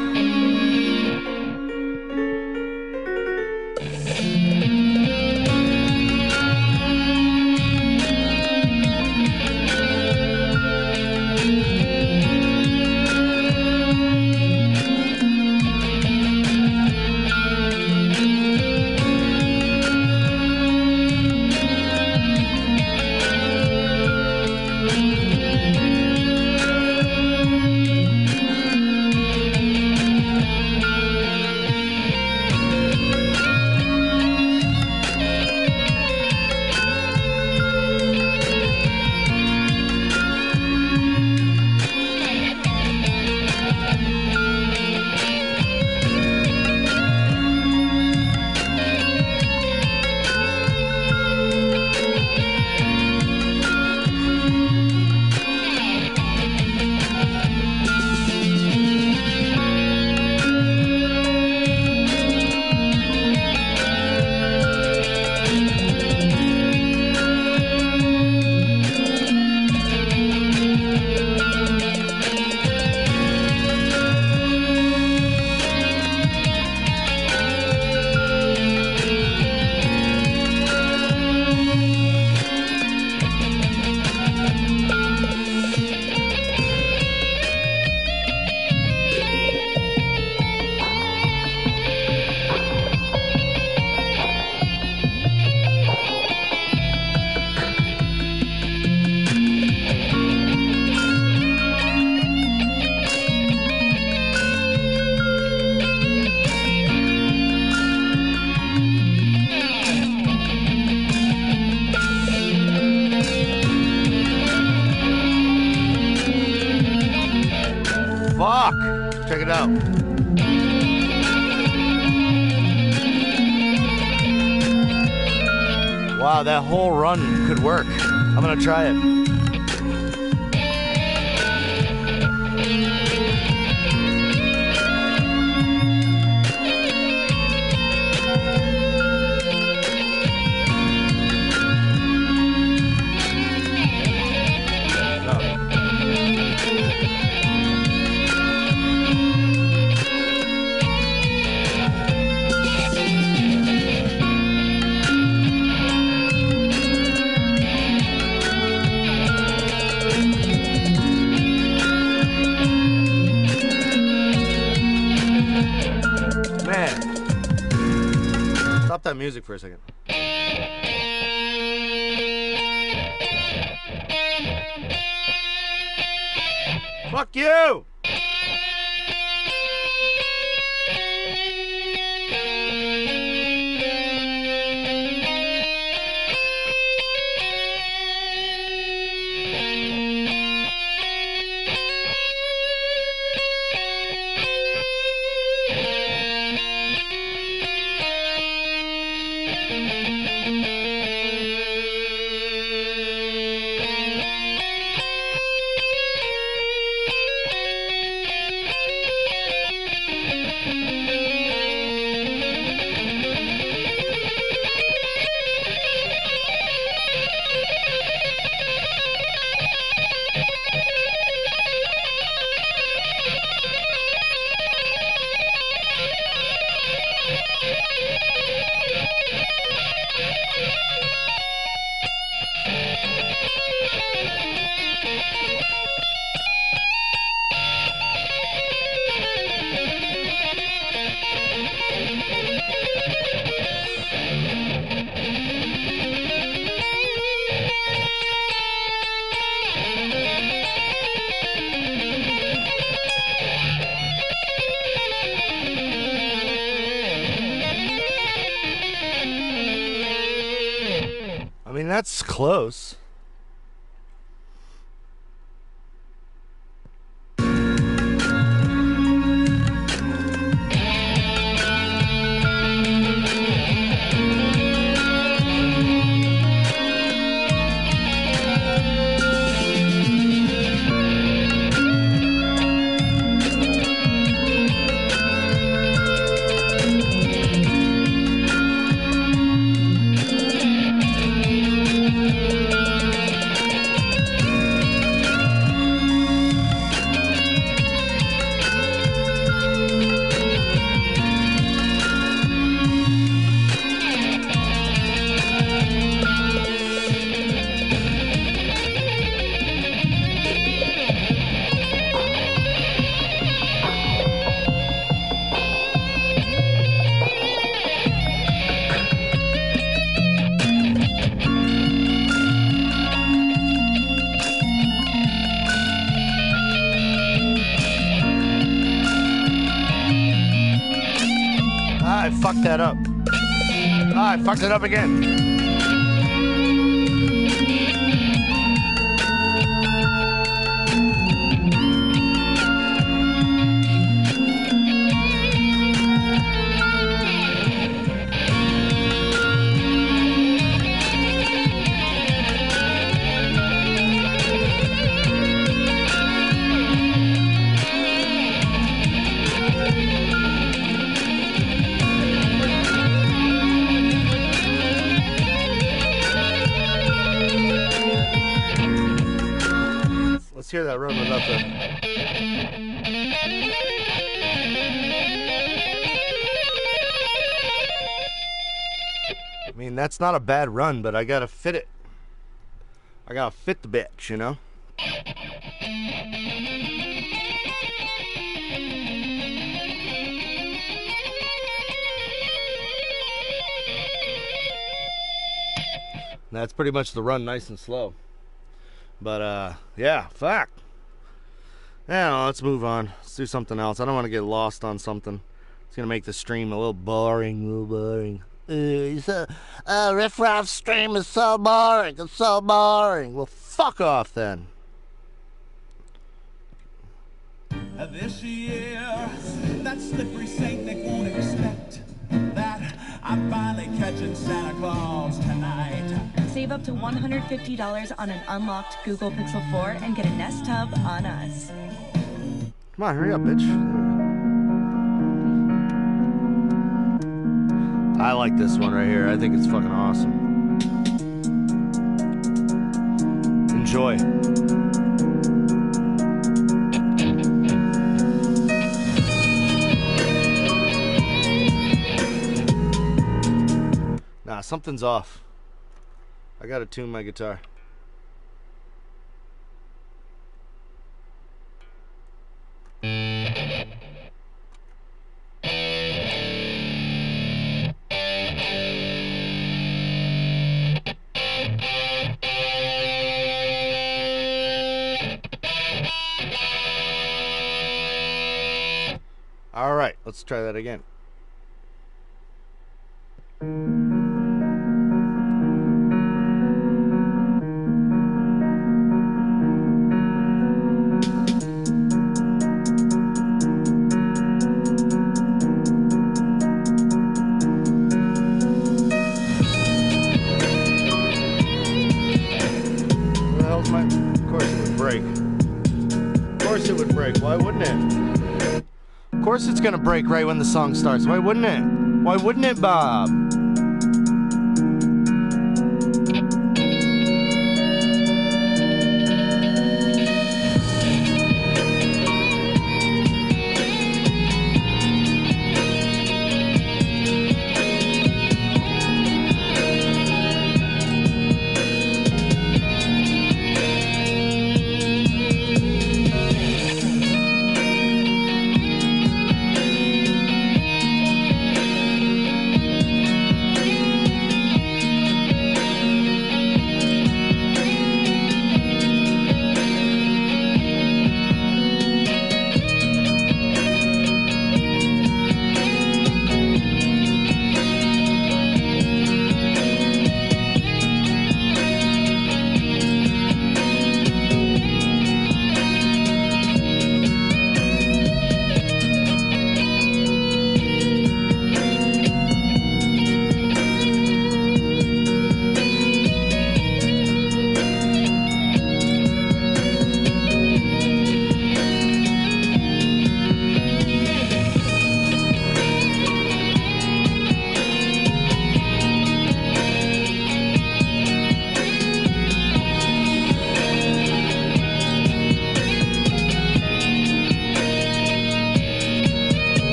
Speaker 5: go. Wow, that whole run could work. I'm gonna try it. Stop that music for a second. Fuck you! I mean, that's close. I fucked that up. I fucked it up again. Let's hear that run without the... I mean, that's not a bad run, but I gotta fit it. I gotta fit the bitch, you know? That's pretty much the run, nice and slow. But, yeah, fuck. Yeah, let's move on. Let's do something else. I don't want to get lost on something. It's going to make the stream a little boring. Riff Raff stream is so boring. It's so boring. Well, fuck off then.
Speaker 18: This year
Speaker 8: and that slippery Saint Nick won't expect that I'm finally catching Santa Claus tonight.
Speaker 18: Save up to $150 on an unlocked Google Pixel 4 and get a Nest Hub on us.
Speaker 5: Come on, hurry up, bitch. I like this one right here. I think it's fucking awesome. Enjoy. Nah, something's off. I gotta tune my guitar. All right, let's try that again. Why wouldn't it? Of course it's gonna break right when the song starts. Why wouldn't it? Why wouldn't it, Bob?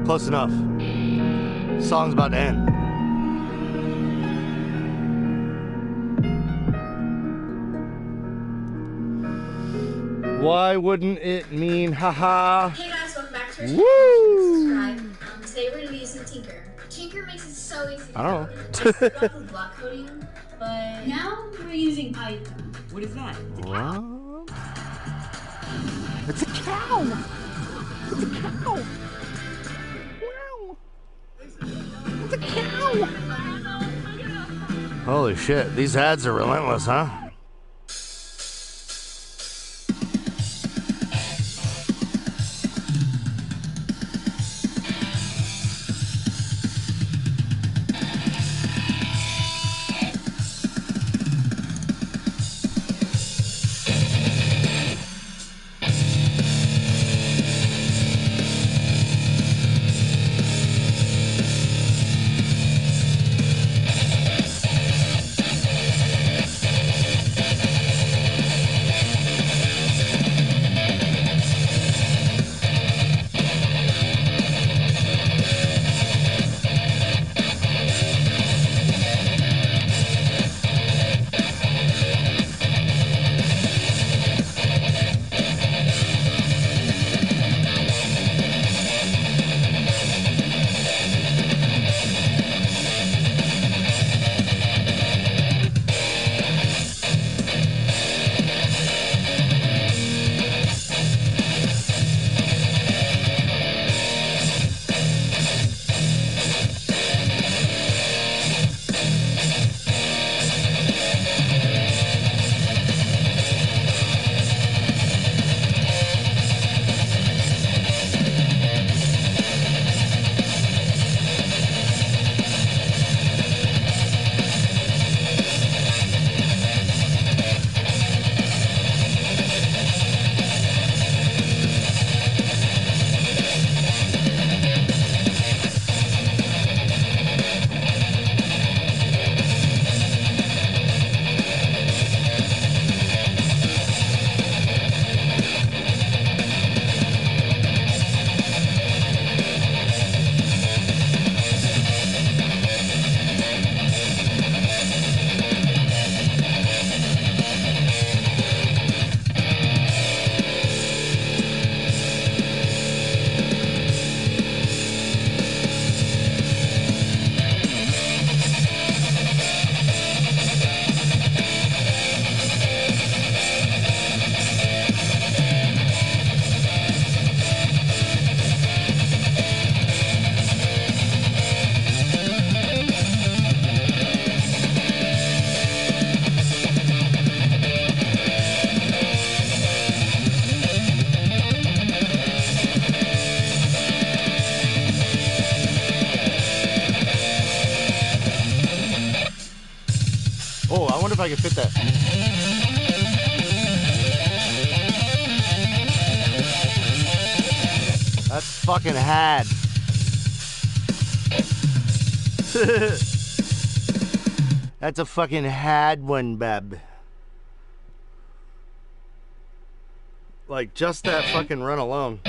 Speaker 5: Close enough. Song's about to end. Why wouldn't it mean haha?
Speaker 19: Hey guys, welcome back to our
Speaker 5: channel.
Speaker 19: Subscribe. Today we're going to be using Tinker Tinker makes it so easy.
Speaker 5: I don't know.
Speaker 19: I forgot the block coding, but now we're using Python.
Speaker 11: What is that?
Speaker 5: What? It's a cow. It's a cow. Wow. It's a cow. Holy shit, these ads are relentless, huh? Oh, I wonder if I can fit that. That's fucking had. That's a fucking had one, bab. Like, just that fucking run alone.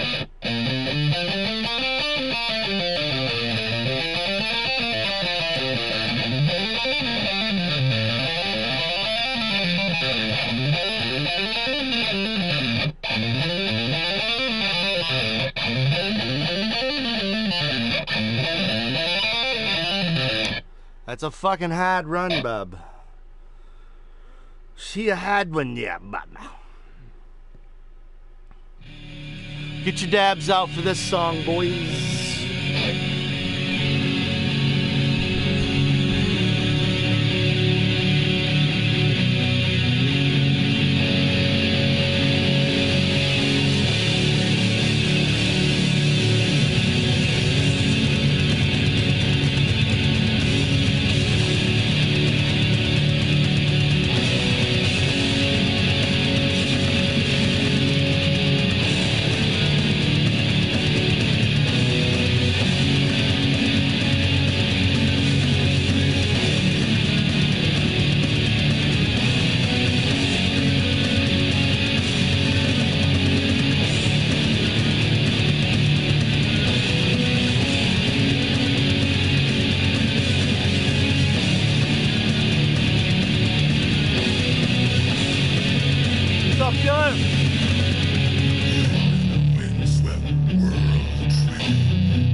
Speaker 5: That's a fucking hard run, bub. She a had one, yeah, bub. Get your dabs out for this song, boys.
Speaker 20: Windswept world trip,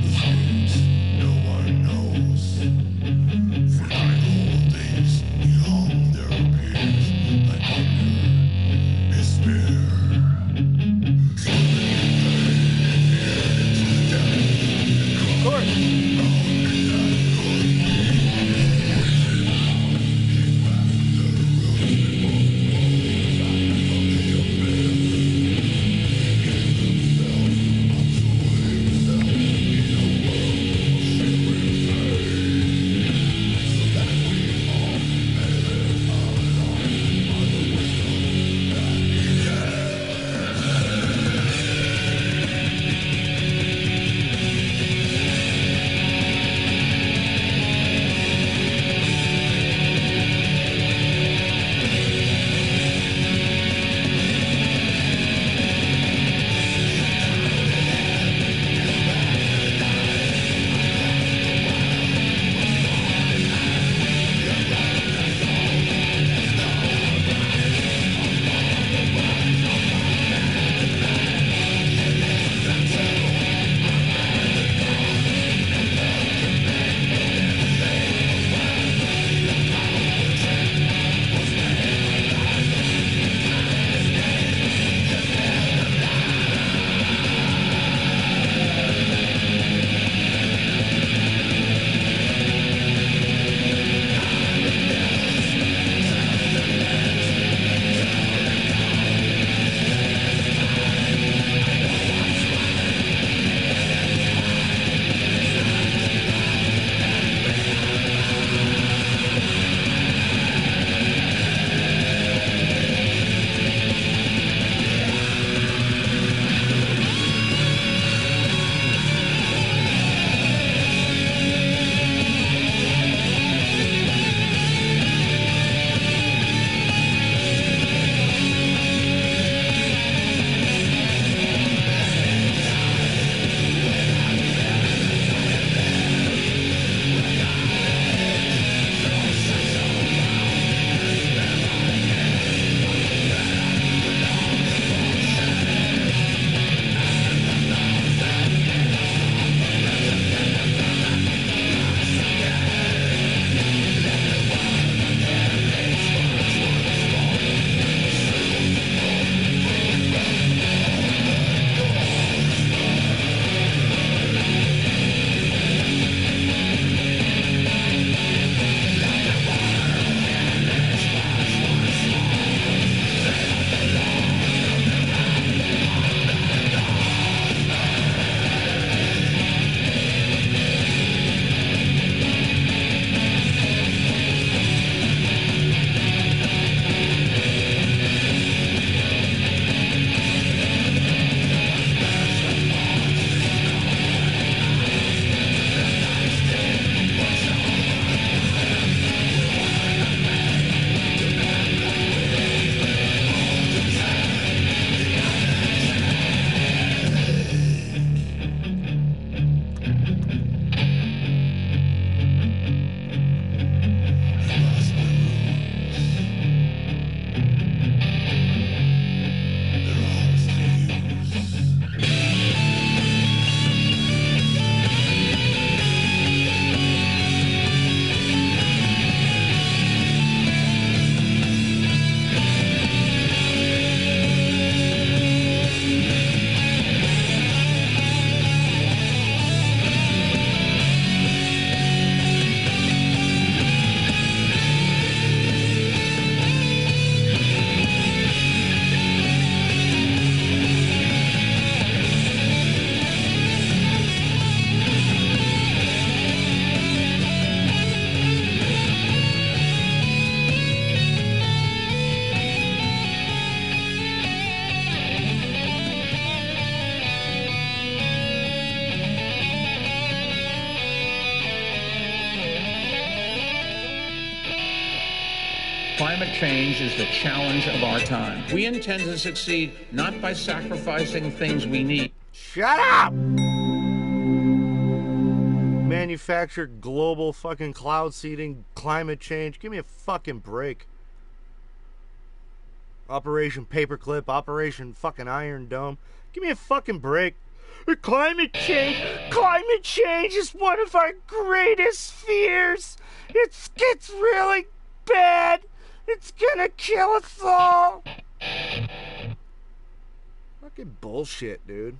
Speaker 20: the things no one knows. Climate change is the challenge of our time. We intend to succeed not by sacrificing things we need.
Speaker 5: Shut up! Manufactured global fucking cloud seeding, climate change. Give me a fucking break. Operation Paperclip, Operation fucking Iron Dome. Give me a fucking break. Climate change is one of our greatest fears. It gets really bad. It's gonna kill us all. Fucking bullshit, dude.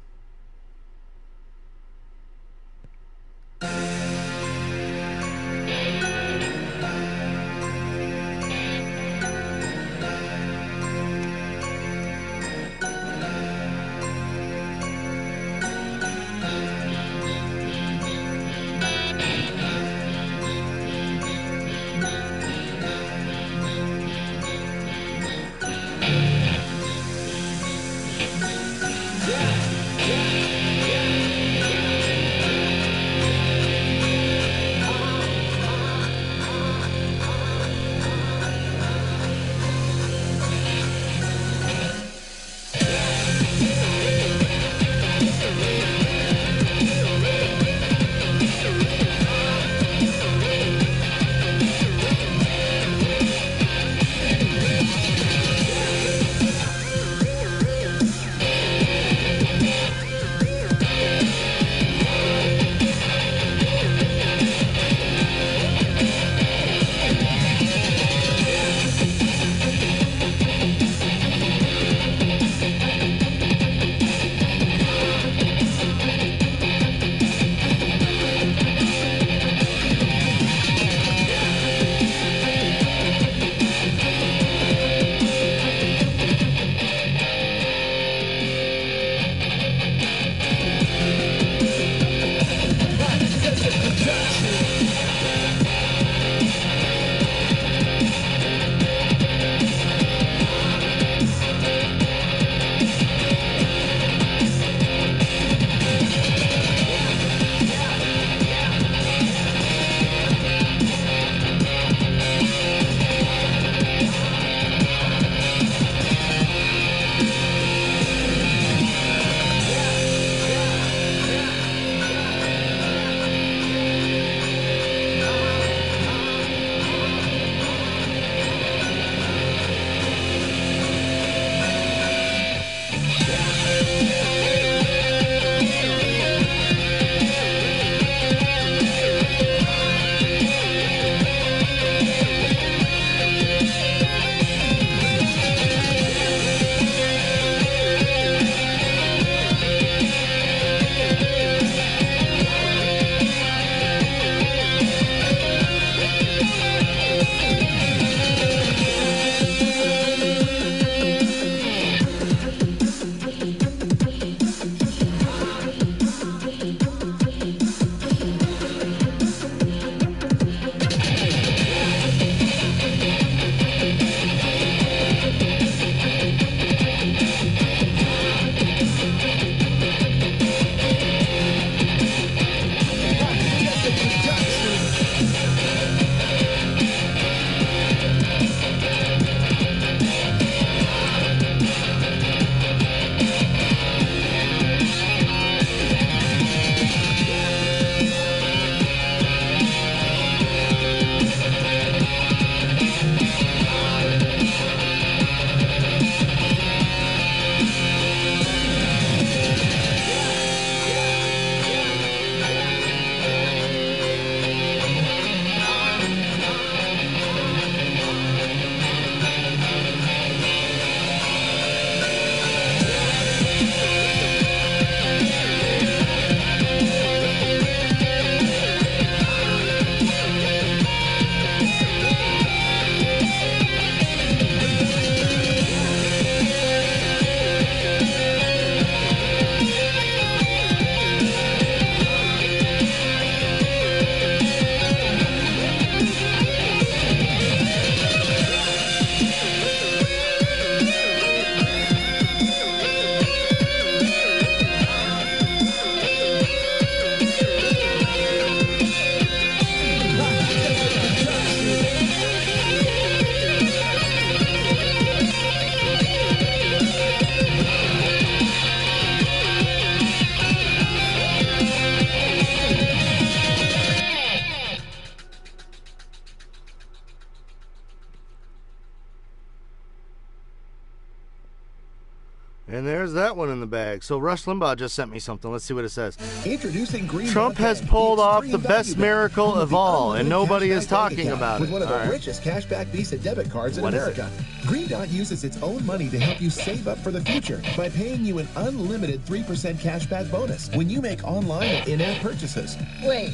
Speaker 5: And there's that one in the bag. So Rush Limbaugh just sent me something. Let's see what it says.
Speaker 21: Introducing Green
Speaker 5: Trump
Speaker 21: Dot
Speaker 5: has
Speaker 21: Bank,
Speaker 5: pulled
Speaker 21: the
Speaker 5: off the
Speaker 21: extreme
Speaker 5: best
Speaker 21: value
Speaker 5: miracle
Speaker 21: bank,
Speaker 5: of all, and
Speaker 21: unlimited
Speaker 5: nobody is
Speaker 21: cashback
Speaker 5: talking
Speaker 21: bank account
Speaker 5: about it.
Speaker 21: with one of the
Speaker 5: All right.
Speaker 21: richest cashback Visa debit cards in
Speaker 5: What is
Speaker 21: America. Green Dot uses its own money to help you save up for the future by paying you an unlimited 3% cashback bonus when you make online and in-app purchases.
Speaker 22: Wait,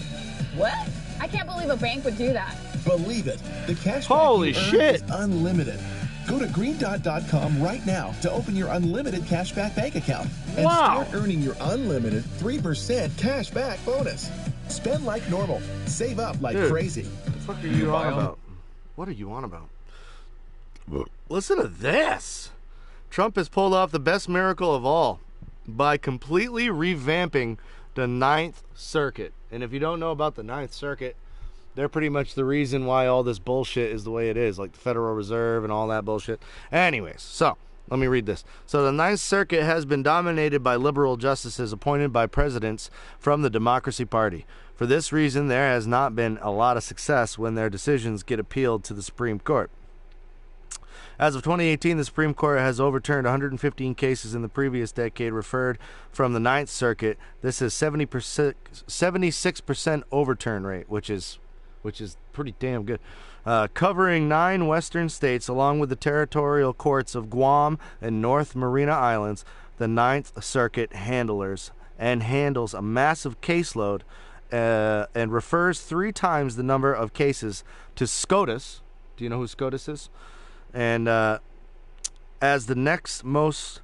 Speaker 22: what? I can't believe a bank would do that.
Speaker 21: Believe it. The cashback
Speaker 5: Holy
Speaker 21: you earn
Speaker 5: shit.
Speaker 21: is unlimited. Go to greendot.com right now to open your unlimited cashback bank account and
Speaker 5: Wow.
Speaker 21: start earning your unlimited 3% cashback bonus. Spend like normal. Save up like
Speaker 5: Dude,
Speaker 21: crazy.
Speaker 5: What the fuck are you on about? What are you on about? Listen to this. Trump has pulled off the best miracle of all by completely revamping the Ninth Circuit. And if you don't know about the Ninth Circuit, they're pretty much the reason why all this bullshit is the way it is, like the Federal Reserve and all that bullshit. Anyways, so let me read this. So the Ninth Circuit has been dominated by liberal justices appointed by presidents from the Democracy Party. For this reason, there has not been a lot of success when their decisions get appealed to the Supreme Court. As of 2018, the Supreme Court has overturned 115 cases in the previous decade referred from the Ninth Circuit. This is 76% overturn rate, which is pretty damn good. Covering 9 western states, along with the territorial courts of Guam and North Mariana Islands, the Ninth Circuit handles a massive caseload and refers 3 times the number of cases to SCOTUS. Do you know who SCOTUS is? And as the next most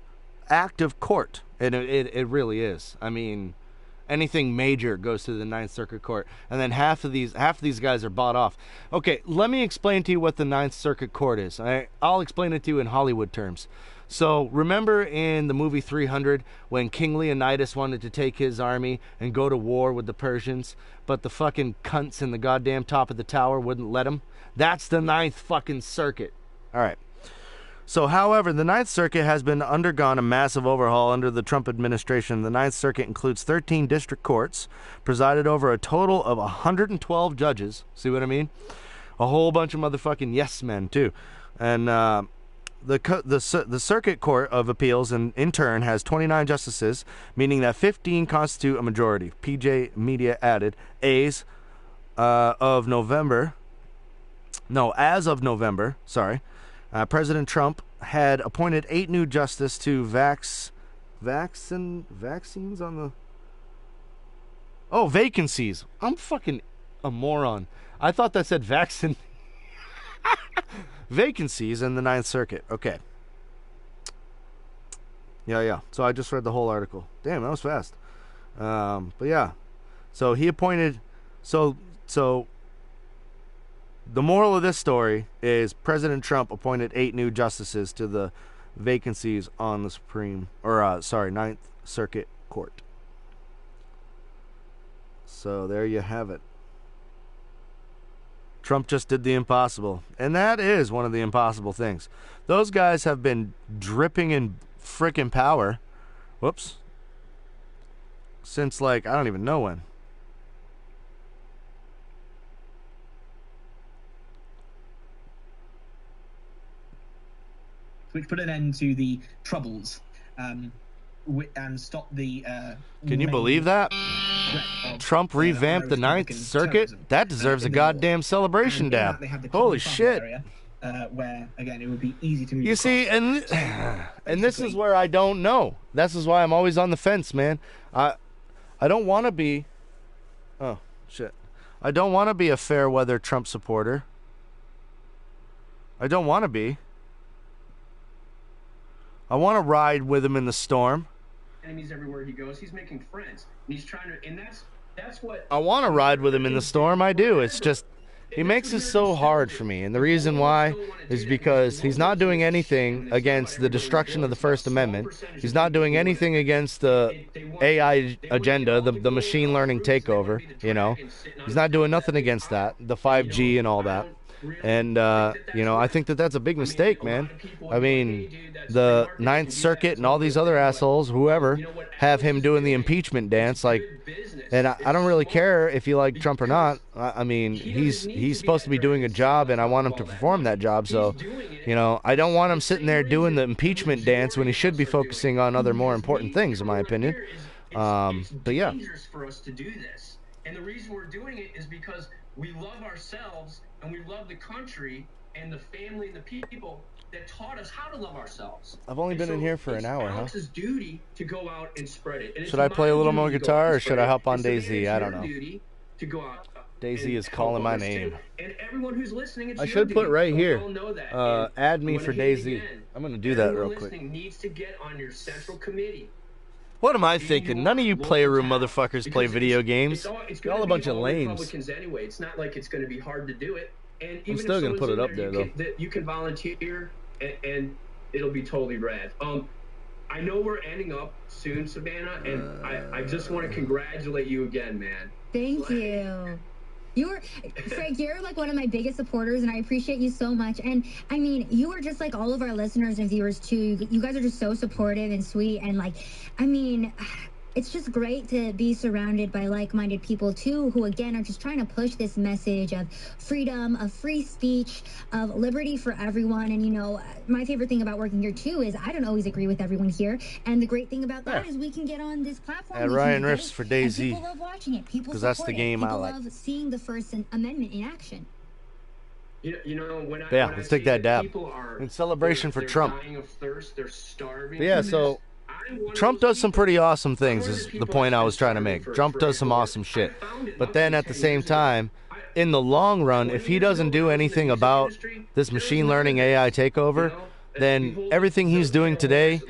Speaker 5: active court. And it really is. I mean, anything major goes to the Ninth Circuit Court, and then half of these guys are bought off. Okay, let me explain to you what the Ninth Circuit Court is. I'll explain it to you in Hollywood terms. So remember in the movie 300 when King Leonidas wanted to take his army and go to war with the Persians, but the fucking cunts in the goddamn top of the tower wouldn't let him? That's the Ninth fucking Circuit. All right. So, however, the Ninth Circuit has been undergone a massive overhaul under the Trump administration. The Ninth Circuit includes 13 district courts, presided over a total of 112 judges. See what I mean? A whole bunch of motherfucking yes men, too. And the Circuit Court of Appeals, in turn, has 29 justices, meaning that 15 constitute a majority. PJ Media added, as of November, President Trump had appointed 8 new justices to vacancies on the... vacancies. I'm fucking a moron. I thought that said vaccine. Vacancies in the Ninth Circuit. Okay. Yeah. So I just read the whole article. Damn, that was fast. But yeah. So he appointed... So the moral of this story is President Trump appointed 8 new justices to the vacancies on the Ninth Circuit Court. So there you have it. Trump just did the impossible. And that is one of the impossible things. Those guys have been dripping in frickin' power. Whoops. Since, I don't even know when.
Speaker 14: Which put an end to the Troubles and stopped the...
Speaker 5: Can you believe that? Trump revamped the Ninth Circuit? That deserves a goddamn celebration dab. Holy shit.
Speaker 14: Area, where, again, it would be easy to move
Speaker 5: You see, and this is where I don't know. This is why I'm always on the fence, man. I don't want to be... Oh, shit. I don't want to be a fair weather Trump supporter. I don't want to be. I want to ride with him in the storm.
Speaker 6: Enemies everywhere he goes. He's making friends. And he's trying to, and that's what.
Speaker 5: I want to ride with him in the storm. I do. It's just he makes it so hard for me, and the reason why is because he's not doing anything against the destruction of the First Amendment. He's not doing anything against the AI agenda, the machine learning takeover. He's not doing nothing against that, the 5G and all that. And, I think that's a big mistake, man. I mean, the Ninth Circuit and all these other assholes, whoever, have him doing the impeachment dance. And I don't really care if you like Trump or not. I mean, he's supposed to be doing a job, and I want him to perform that job. So You know, I don't want him sitting there doing the impeachment dance when he should be focusing on other more important things, in my opinion. But yeah.
Speaker 2: It's dangerous for us to do this. And the reason we're doing it is because we love ourselves and we love the country and the family and the people that taught us how to love ourselves.
Speaker 5: I've only been in here for an hour, huh?
Speaker 2: Alex's duty to go out and spread it. And
Speaker 5: should I play a little more guitar or should I hop on DayZ? I don't know.
Speaker 2: To go out
Speaker 5: DayZ is calling my name.
Speaker 2: And everyone who's listening, it's
Speaker 5: I should
Speaker 2: your
Speaker 5: put right
Speaker 2: duty.
Speaker 5: here.
Speaker 2: We all know that.
Speaker 5: Add me for DayZ. I'm gonna do that real quick.
Speaker 2: Needs to get on your central committee.
Speaker 5: What am I thinking? None of you Playroom motherfuckers play video games. You're all a bunch of lames.
Speaker 2: Republicans anyway. It's not like it's going to be hard to do it. And even
Speaker 5: I'm still gonna put it up there though.
Speaker 2: You can volunteer, and it'll be totally rad. I know we're ending up soon, Savannah, and I just want to congratulate you again, man.
Speaker 3: Thank you. Frank, you're like one of my biggest supporters, and I appreciate you so much. And I mean, you are just like all of our listeners and viewers too. You guys are just so supportive and sweet, and like, I mean, it's just great to be surrounded by like-minded people too, who again are just trying to push this message of freedom, of free speech, of liberty for everyone. And you know, my favorite thing about working here too is I don't always agree with everyone here, and the great thing about that is we can get on this platform.
Speaker 5: Add Ryan Riffs for DayZ.
Speaker 3: People love watching it. People
Speaker 5: because that's the game I like.
Speaker 3: People love seeing the First Amendment in action.
Speaker 2: You know, when
Speaker 5: let's take that dab. In celebration for Trump.
Speaker 2: Dying of thirst, they're starving.
Speaker 5: But yeah, so Trump does some pretty awesome things, is the point I was trying to make. Trump does some awesome shit. But then at the same time, in the long run, if he doesn't do anything about this machine learning AI takeover, then everything he's doing today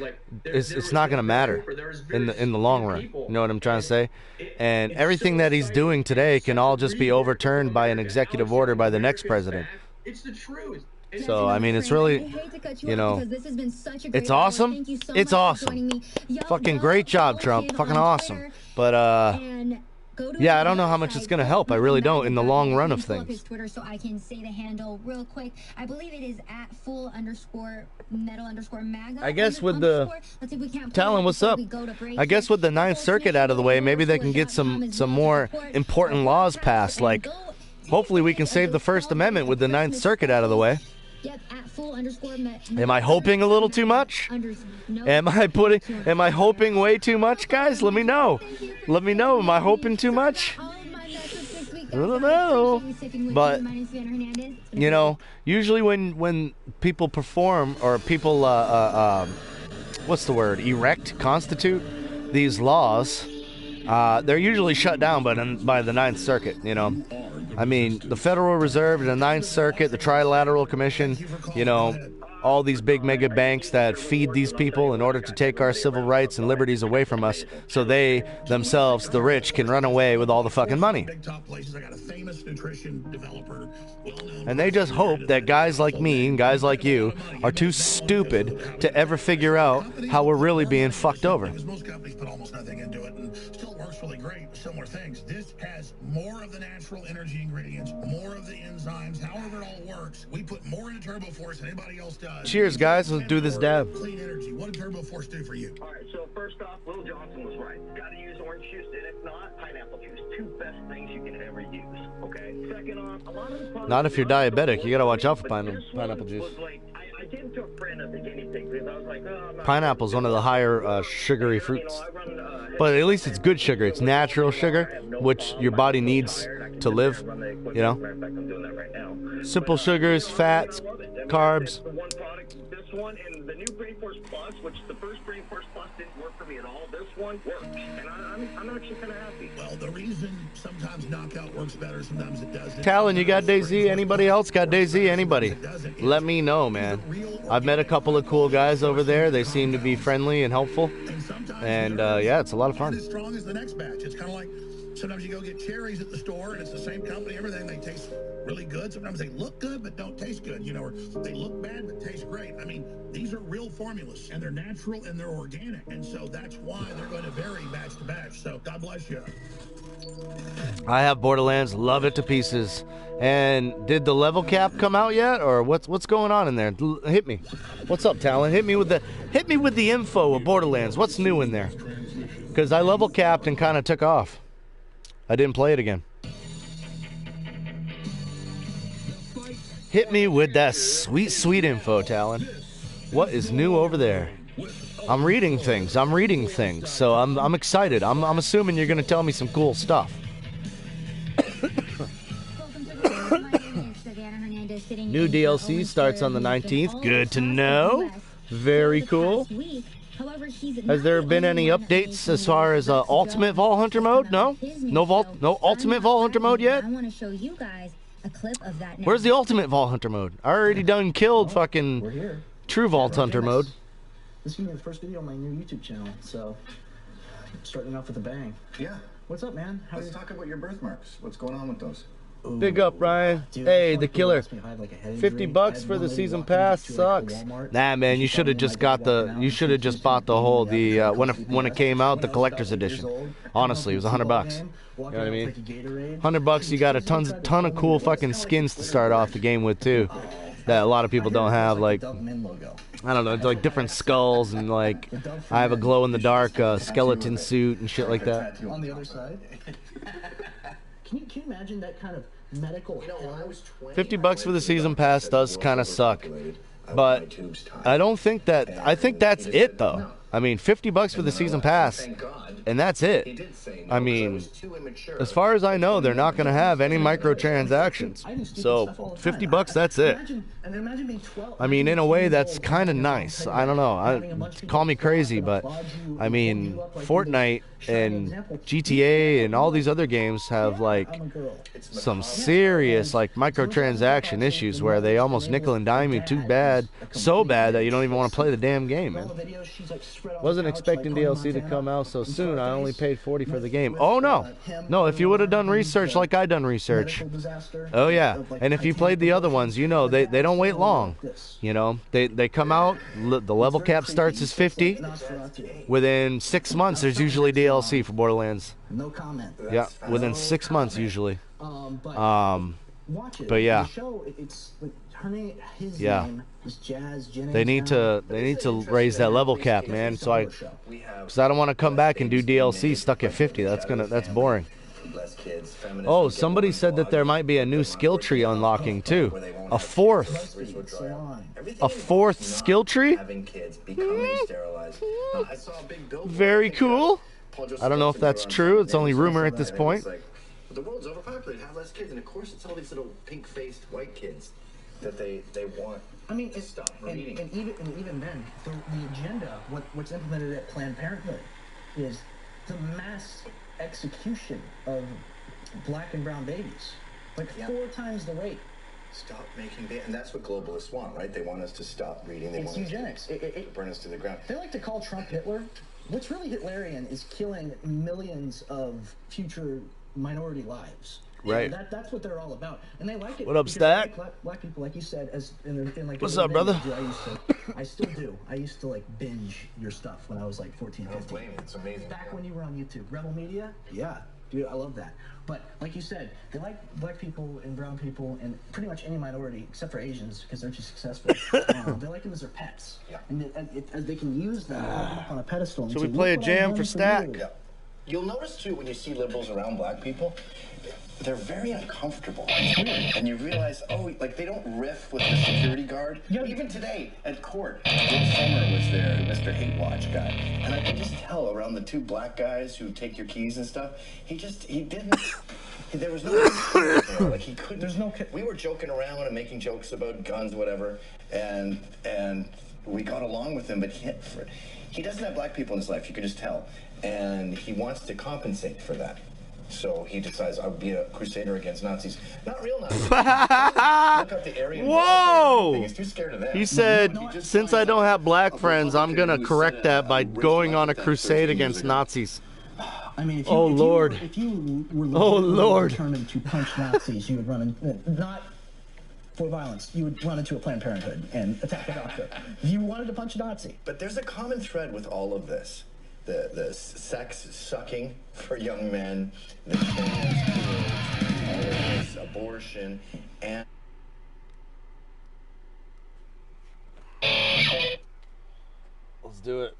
Speaker 5: it's not going to matter in the long run. You know what I'm trying to say? And everything that he's doing today can all just be overturned by an executive order by the next president.
Speaker 2: It's the truth.
Speaker 5: So, I mean, it's really, you know, it's awesome. It's awesome. Fucking great job, Trump. Fucking awesome. But, yeah, I don't know how much it's going to help. I really don't in the long run of things.
Speaker 3: Twitter, so I can say the handle real quick. I believe it is at @full_metal_MAGA.
Speaker 5: I guess with the Talon, what's up? I guess with the Ninth Circuit out of the way, maybe they can get some more important laws passed. Like, hopefully we can save the First Amendment with the Ninth Circuit out of the way. Am I hoping a little too much? Am I hoping way too much, guys? Let me know. Let me know. Am I hoping too much? I don't know. But, you know, usually when people perform, or people, what's the word, constitute these laws, they're usually shut down by the Ninth Circuit, you know. I mean, the Federal Reserve, the Ninth Circuit, the Trilateral Commission, you know, all these big mega banks that feed these people in order to take our civil rights and liberties away from us so they themselves, the rich, can run away with all the fucking money. And they just hope that guys like me and guys like you are too stupid to ever figure out how we're really being fucked over.
Speaker 4: Most companies put almost nothing into it and still works really great with similar things. This has more of the natural energy ingredients, more of the enzymes, however it all works. We put more into Turbo Force than anybody else does.
Speaker 5: Cheers, guys. Let's do this dab.
Speaker 4: Clean energy. What did Turbo Force do for you?
Speaker 23: All right, so first off, Will Johnson was right. Got to use orange juice, and if not, pineapple juice. Two best things you can ever use, okay? Second off, a lot of the products...
Speaker 5: Not if you're diabetic. You got to watch out for pineapple juice.
Speaker 23: I gave it to a friend of the guinea pig because I was like,
Speaker 5: Pineapple's one of the higher sugary fruits. But at least it's good sugar. It's natural sugar, which your body needs to live, you know. Simple sugars, fats, carbs.
Speaker 23: This one and the new Brain Force Plus, which the first Brain Force Plus didn't work for me at all. This one works, and I'm actually kind of happy.
Speaker 4: Well, the reason sometimes knockout works better, sometimes it doesn't.
Speaker 5: Talon, you got DayZ? Anybody else got DayZ? Anybody? Let me know, man. I've met a couple of cool guys over there. They seem to be friendly and helpful. And yeah, it's a lot of fun.
Speaker 4: As strong as the next batch. It's kind of like sometimes you go get cherries at the store and it's the same company, everything. They taste really good. Sometimes they look good but don't taste good, you know, or they look bad but taste great. I mean, these are real formulas and they're natural and they're organic. And so that's why they're going to vary batch to batch. So God bless you.
Speaker 5: I have Borderlands, love it to pieces. And did the level cap come out yet, or what's going on in there? Hit me. What's up, Talon? Hit me with the info of Borderlands. What's new in there? Because I level capped and kind of took off. I didn't play it again. Hit me with that sweet, sweet info, Talon. What is new over there? I'm reading things. So I'm excited. I'm assuming you're gonna tell me some cool stuff. New DLC starts on the 19th. Good to know. Very cool. Has there been any updates as far as Ultimate Vault Hunter mode? No? No Ultimate Vault Hunter mode yet?
Speaker 3: I want to show you guys a clip of that now.
Speaker 5: Where's the Ultimate Vault Hunter mode? I already done killed fucking True Vault Hunter mode.
Speaker 12: This is going to be the first video on my new YouTube channel, so starting off with a bang.
Speaker 1: Yeah.
Speaker 12: What's up, man?
Speaker 1: Let's talk about your birthmarks. What's going on with those?
Speaker 5: Big up, Ryan.
Speaker 12: Dude,
Speaker 5: hey, the killer. $50 for the season pass sucks. Nah, man, you should have just got the. You should have just bought the whole when it came out, the collector's edition. Honestly, it was $100. You know what I mean? $100, you got a ton of cool fucking skins to start off the game with too, that a lot of people don't have. Like, I don't know, like different skulls and like I have a glow in the dark skeleton suit and shit like that.
Speaker 12: On the other side. Can you imagine that kind of medical hell?
Speaker 5: $50 for the season pass does kind of suck, but I don't think that. I think that's it though. I mean, $50 for the season pass, and that's it. I mean, as far as I know, they're not going to have any microtransactions. So $50, that's it. I mean, in a way, that's kind of nice. I don't know. Call me crazy, but I mean, Fortnite and GTA and all these other games have like some serious like microtransaction issues where they almost nickel and dime you too bad, so bad that you don't even want to play the damn game, man. Wasn't expecting DLC to come out so soon. I only paid $40 for the game. Oh no, if you would have done research like I done research. Oh yeah, and if you played the other ones, you know they don't wait long. You know, they come out. The level cap starts as 50. Within 6 months, there's usually DLC for Borderlands.
Speaker 12: No comment.
Speaker 5: Yeah, within 6 months usually.
Speaker 12: Watch it.
Speaker 5: But yeah.
Speaker 12: The show, it's like his
Speaker 5: Yeah.
Speaker 12: name is Jazz.
Speaker 5: They need to raise that level cap, man. So because I don't want to come back and do DLC stuck at 50. That's boring. Oh, somebody said that there might be a new skill tree unlocking too. A fourth skill tree? Very cool. I don't know if that's true. It's only rumor at this point.
Speaker 1: The world's overpopulated. Have less kids, and of course, it's all these little pink-faced white kids that they want.
Speaker 12: I mean, stop breeding. And even then, the agenda, what's implemented at Planned Parenthood, is the mass execution of black and brown babies, like 4 times the rate.
Speaker 1: Stop making babies, and that's what globalists want, right? They want us to stop breeding. They want
Speaker 12: eugenics.
Speaker 1: Us to burn us to the ground.
Speaker 12: They like to call Trump Hitler. What's really Hitlerian is killing millions of future minority lives.
Speaker 5: Right.
Speaker 12: That's what they're all about, and they like it.
Speaker 5: What up, Stack?
Speaker 12: Black people, like you said, in like.
Speaker 5: What's up, brother?
Speaker 12: I still do. I used to like binge your stuff when I was like 14, 15.
Speaker 1: It's amazing.
Speaker 12: Back when you were on YouTube, Rebel Media. Yeah, dude, I love that. But like you said, they like black people and brown people and pretty much any minority except for Asians because they're too successful. They like them as their pets, and they can use them up on a pedestal.
Speaker 5: Should we play a jam for Stack?
Speaker 1: Yeah. You'll notice too when you see liberals around black people, they're very uncomfortable. And you realize, like they don't riff with the security guard. Even today at court, Bill Summer was there, Mr. Hate Watch guy. And I could just tell around the 2 black guys who take your keys and stuff, he didn't, there was no, like he couldn't, we were joking around and making jokes about guns, whatever, and we got along with him, but he doesn't have black people in his life, you can just tell. And he wants to compensate for that. So he decides, I'll be a crusader against Nazis. Not real Nazis. Look up the Aryan
Speaker 5: Whoa!
Speaker 1: He's too scared of them.
Speaker 5: He said, since I don't have black friends, I'm going to correct that by going on a crusade against Nazis.
Speaker 12: I mean,
Speaker 5: Lord.
Speaker 12: If you were determined to punch Nazis, you would run in, not for violence, you would run into a Planned Parenthood and attack a doctor. If you wanted to punch a Nazi.
Speaker 1: But there's a common thread with all of this. The sex sucking for young men, the trans kids, all of this, abortion, and...
Speaker 5: Let's do it.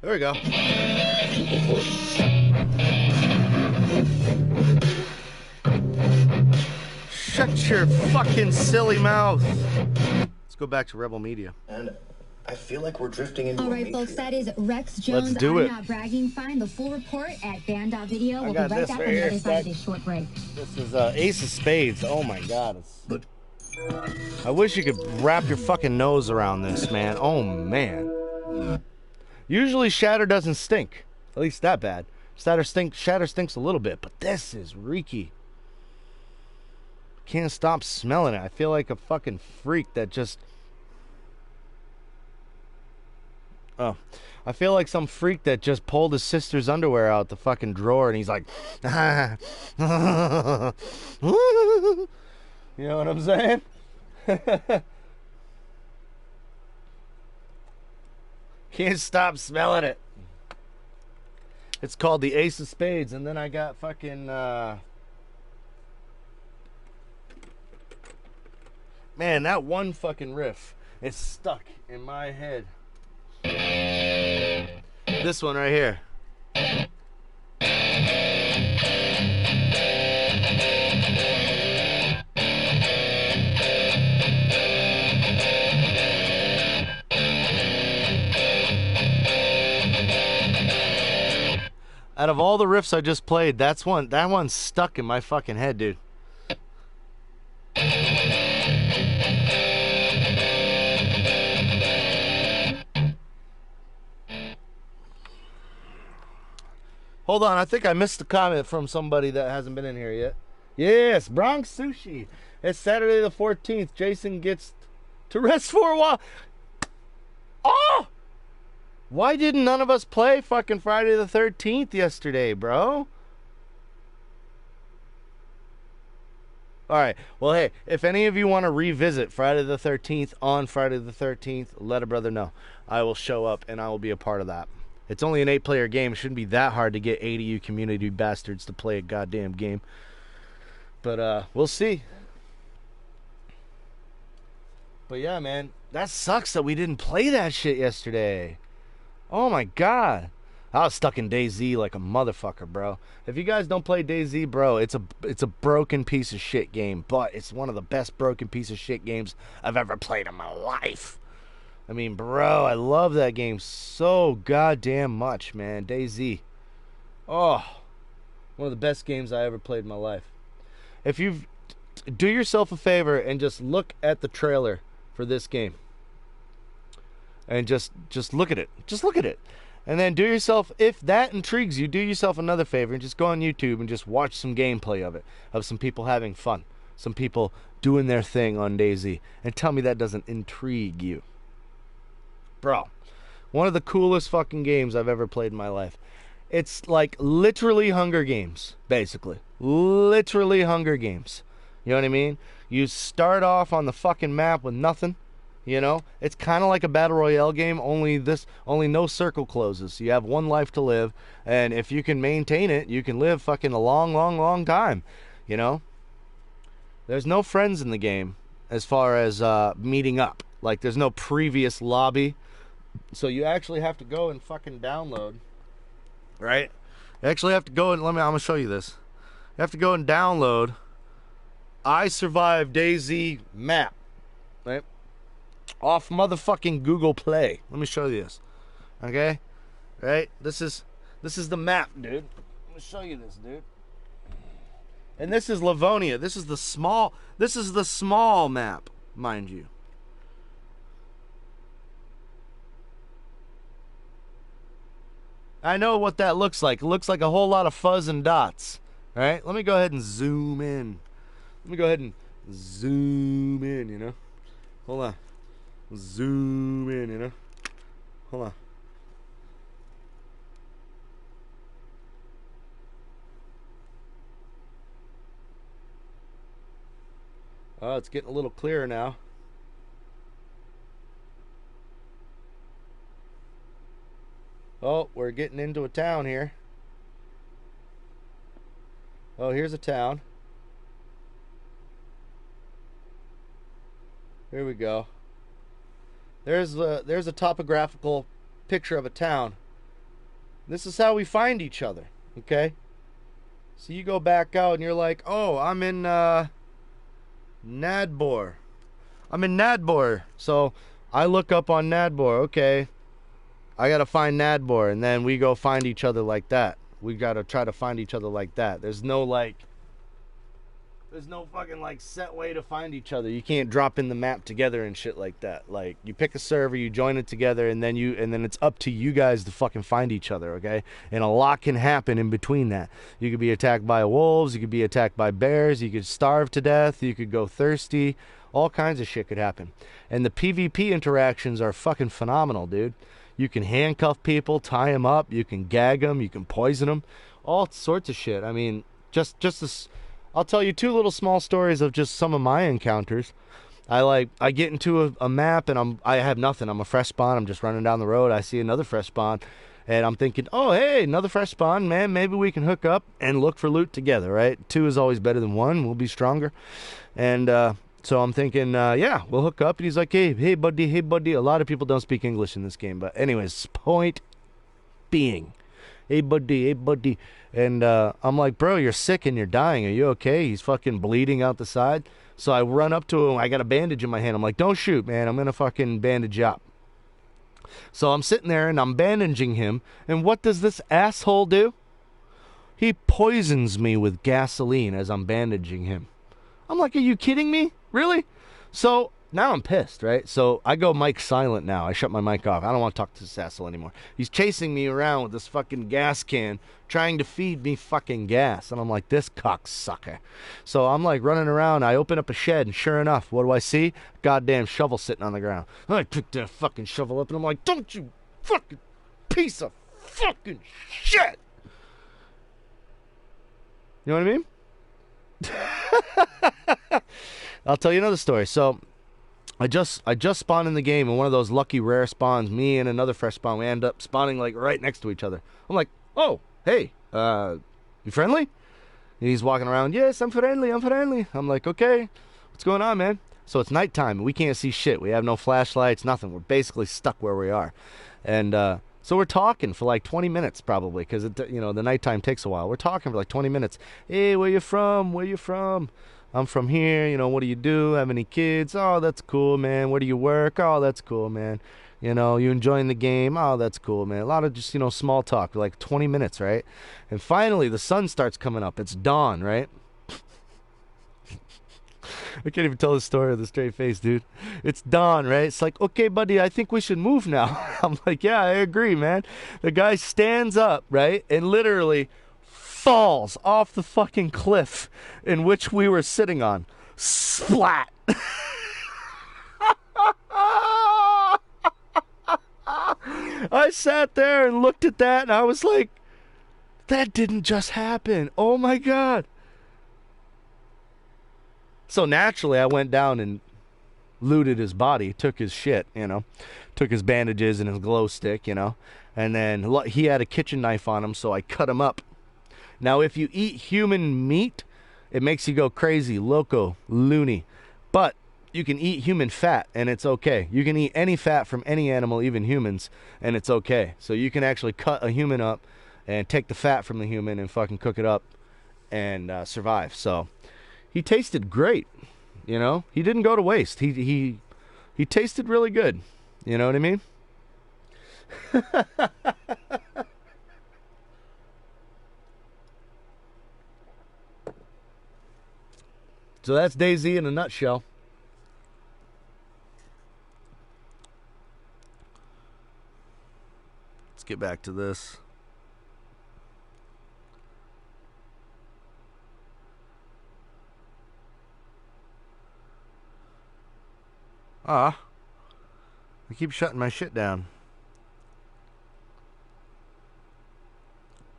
Speaker 5: There we go. Shut your fucking silly mouth. Let's go back to Rebel Media.
Speaker 1: And I feel like we're drifting into
Speaker 3: All
Speaker 1: a
Speaker 3: right, folks,
Speaker 1: matriarchy.
Speaker 3: that is Rex Jones.
Speaker 5: Let's do
Speaker 3: I'm
Speaker 5: it.
Speaker 3: not bragging. Find the full report at band.video. We'll be
Speaker 5: got
Speaker 3: right
Speaker 5: this
Speaker 3: back
Speaker 5: right
Speaker 3: on the
Speaker 5: here,
Speaker 3: other side of
Speaker 5: Spike.
Speaker 3: this short break.
Speaker 5: This is Ace of Spades. Oh my god. I wish you could wrap your fucking nose around this, man. Oh man. Usually Shatter doesn't stink. At least that bad. Shatter stinks a little bit, but this is reeky. Can't stop smelling it. I feel like a fucking freak that just... Oh. I feel like some freak that just pulled his sister's underwear out the fucking drawer and he's like... You know what I'm saying? Can't stop smelling it. It's called the Ace of Spades, and then I got fucking man, that one fucking riff is stuck in my head. This one right here. Out of all the riffs I just played, that one's stuck in my fucking head, dude. Hold on, I think I missed a comment from somebody that hasn't been in here yet. Yes, Bronx Sushi. It's Saturday the 14th. Jason gets to rest for a while. Oh! Why didn't none of us play fucking Friday the 13th yesterday, bro? Alright, well, hey, if any of you want to revisit Friday the 13th on Friday the 13th, let a brother know. I will show up and I will be a part of that. It's only an 8-player game. It shouldn't be that hard to get 80 of you community bastards to play a goddamn game. But, we'll see. But yeah, man, that sucks that we didn't play that shit yesterday. Oh my god. I was stuck in DayZ like a motherfucker, bro. If you guys don't play DayZ, bro, it's a broken piece of shit game, but it's one of the best broken piece of shit games I've ever played in my life. I mean, bro, I love that game so goddamn much, man. DayZ. Oh, one of the best games I ever played in my life. If you've... Do yourself a favor and just look at the trailer for this game. And just look at it. Just look at it. And then do yourself, if that intrigues you, do yourself another favor and just go on YouTube and just watch some gameplay of it. Of some people having fun. Some people doing their thing on DayZ. And tell me that doesn't intrigue you. Bro, one of the coolest fucking games I've ever played in my life. It's like literally Hunger Games, basically. Literally Hunger Games. You know what I mean? You start off on the fucking map with nothing. You know, it's kind of like a battle royale game, only no circle closes. You have one life to live, and if you can maintain it, you can live fucking a long, long, long time. You know, there's no friends in the game as far as meeting up. Like, there's no previous lobby, so you actually have to go and fucking download. Right? You actually have to go and I'm gonna show you this. You have to go and download I Survived DayZ map. Right? Off motherfucking Google Play. Let me show you this. Okay? Right? This is the map, dude. Let me show you this, dude. And this is Livonia. This is the small map, mind you. I know what that looks like. It looks like a whole lot of fuzz and dots. Right? Let me go ahead and zoom in. Let me go ahead and zoom in, you know? Hold on. Zoom in, you know? Hold on. Oh, it's getting a little clearer now. Oh, we're getting into a town here. Oh, here's a town. Here we go. There's a topographical picture of a town. This is how we find each other, okay? So you go back out and you're like, oh, I'm in Nadbor. I'm in Nadbor. So I look up on Nadbor, okay. I got to find Nadbor, and then we go find each other like that. We got to try to find each other like that. There's no fucking like set way to find each other. You can't drop in the map together and shit like that. Like, you pick a server, you join it together, and then it's up to you guys to fucking find each other, okay? And a lot can happen in between that. You could be attacked by wolves, you could be attacked by bears, you could starve to death, you could go thirsty. All kinds of shit could happen. And the PvP interactions are fucking phenomenal, dude. You can handcuff people, tie them up, you can gag them, you can poison them, all sorts of shit. I mean, just this. I'll tell you 2 little small stories of just some of my encounters. I get into a map and I have nothing. I'm a fresh spawn. I'm just running down the road. I see another fresh spawn, and I'm thinking, oh hey, another fresh spawn, man. Maybe we can hook up and look for loot together, right? 2 is always better than 1. We'll be stronger. And so I'm thinking, yeah, we'll hook up. And he's like, hey buddy. A lot of people don't speak English in this game, but anyways, point being, hey buddy. And I'm like, bro, you're sick and you're dying. Are you okay? He's fucking bleeding out the side. So I run up to him. I got a bandage in my hand. I'm like, don't shoot, man. I'm going to fucking bandage you up. So I'm sitting there and I'm bandaging him. And what does this asshole do? He poisons me with gasoline as I'm bandaging him. I'm like, are you kidding me? Really? So now I'm pissed, right? So I go mic silent now. I shut my mic off. I don't want to talk to this asshole anymore. He's chasing me around with this fucking gas can, trying to feed me fucking gas. And I'm like, this cocksucker. So I'm like running around. I open up a shed, and sure enough, what do I see? Goddamn shovel sitting on the ground. I picked that fucking shovel up, and I'm like, don't you fucking piece of fucking shit. You know what I mean? I'll tell you another story. So I just spawned in the game, and one of those lucky rare spawns, me and another fresh spawn, we end up spawning like right next to each other. I'm like, oh, hey, you friendly? And he's walking around, yes, I'm friendly. I'm like, okay, what's going on, man? So it's nighttime, and we can't see shit. We have no flashlights, nothing. We're basically stuck where we are. And so we're talking for like 20 minutes probably, because the nighttime takes a while. We're talking for like 20 minutes. Hey, where you from? I'm from here. What do you do? Have any kids? Oh, that's cool, man. Where do you work? Oh, that's cool, man. You enjoying the game? Oh, that's cool, man. A lot of just, small talk for like 20 minutes, right? And finally, the sun starts coming up. It's dawn, right? I can't even tell the story with a straight face, dude. It's dawn, right? It's like, okay, buddy, I think we should move now. I'm like, yeah, I agree, man. The guy stands up, right? And literally falls off the fucking cliff in which we were sitting on. Splat! I sat there and looked at that, and I was like, that didn't just happen. Oh my God. So naturally, I went down and looted his body, took his shit, took his bandages and his glow stick, and then he had a kitchen knife on him, so I cut him up. Now, if you eat human meat, it makes you go crazy, loco, loony. But you can eat human fat, and it's okay. You can eat any fat from any animal, even humans, and it's okay. So you can actually cut a human up and take the fat from the human and fucking cook it up and survive. So he tasted great, He didn't go to waste. He tasted really good. You know what I mean? So that's DayZ in a nutshell. Let's get back to this. I keep shutting my shit down.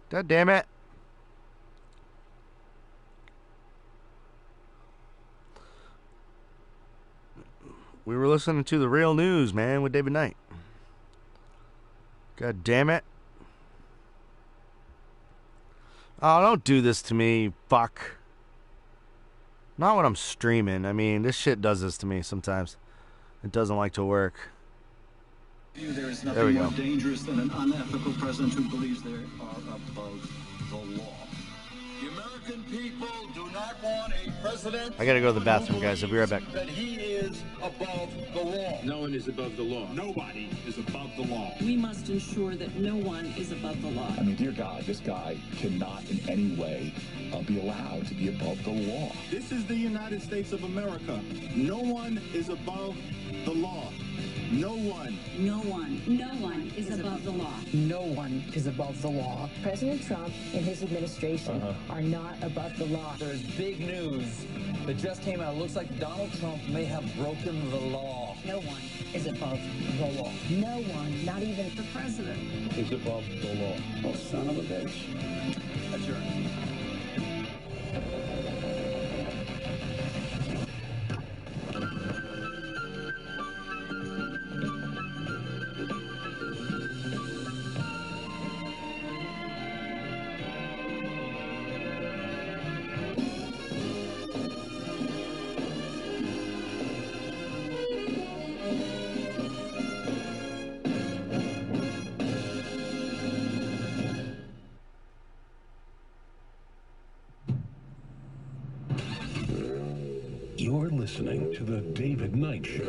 Speaker 5: God damn it. We were listening to the real news, man, with David Knight. God damn it. Oh, don't do this to me, fuck. Not when I'm streaming. I mean, this shit does this to me sometimes. It doesn't like to work.
Speaker 7: There is
Speaker 5: There we
Speaker 7: nothing
Speaker 5: go.
Speaker 7: more dangerous than an unethical president who believes they are above the law. The American people do not want a president.
Speaker 5: I gotta go to the bathroom, guys. I'll be right back.
Speaker 7: That he is above the law.
Speaker 20: No one is above the law.
Speaker 7: Nobody is above the law.
Speaker 9: We must ensure that no one is above the law.
Speaker 10: I mean, dear God, this guy cannot in any way be allowed to be above the law.
Speaker 7: This is the United States of America. No one is above the law. No one.
Speaker 9: No one. No one is above the law.
Speaker 11: No one is above the law.
Speaker 24: President Trump and his administration are not above the law.
Speaker 11: There's big news that just came out. It looks like Donald Trump may have broken the law.
Speaker 24: No one is above the law. No one, not even the president,
Speaker 10: Is above the law.
Speaker 7: Oh, son of a bitch. Adjourn.
Speaker 25: You're listening to The David Knight Show.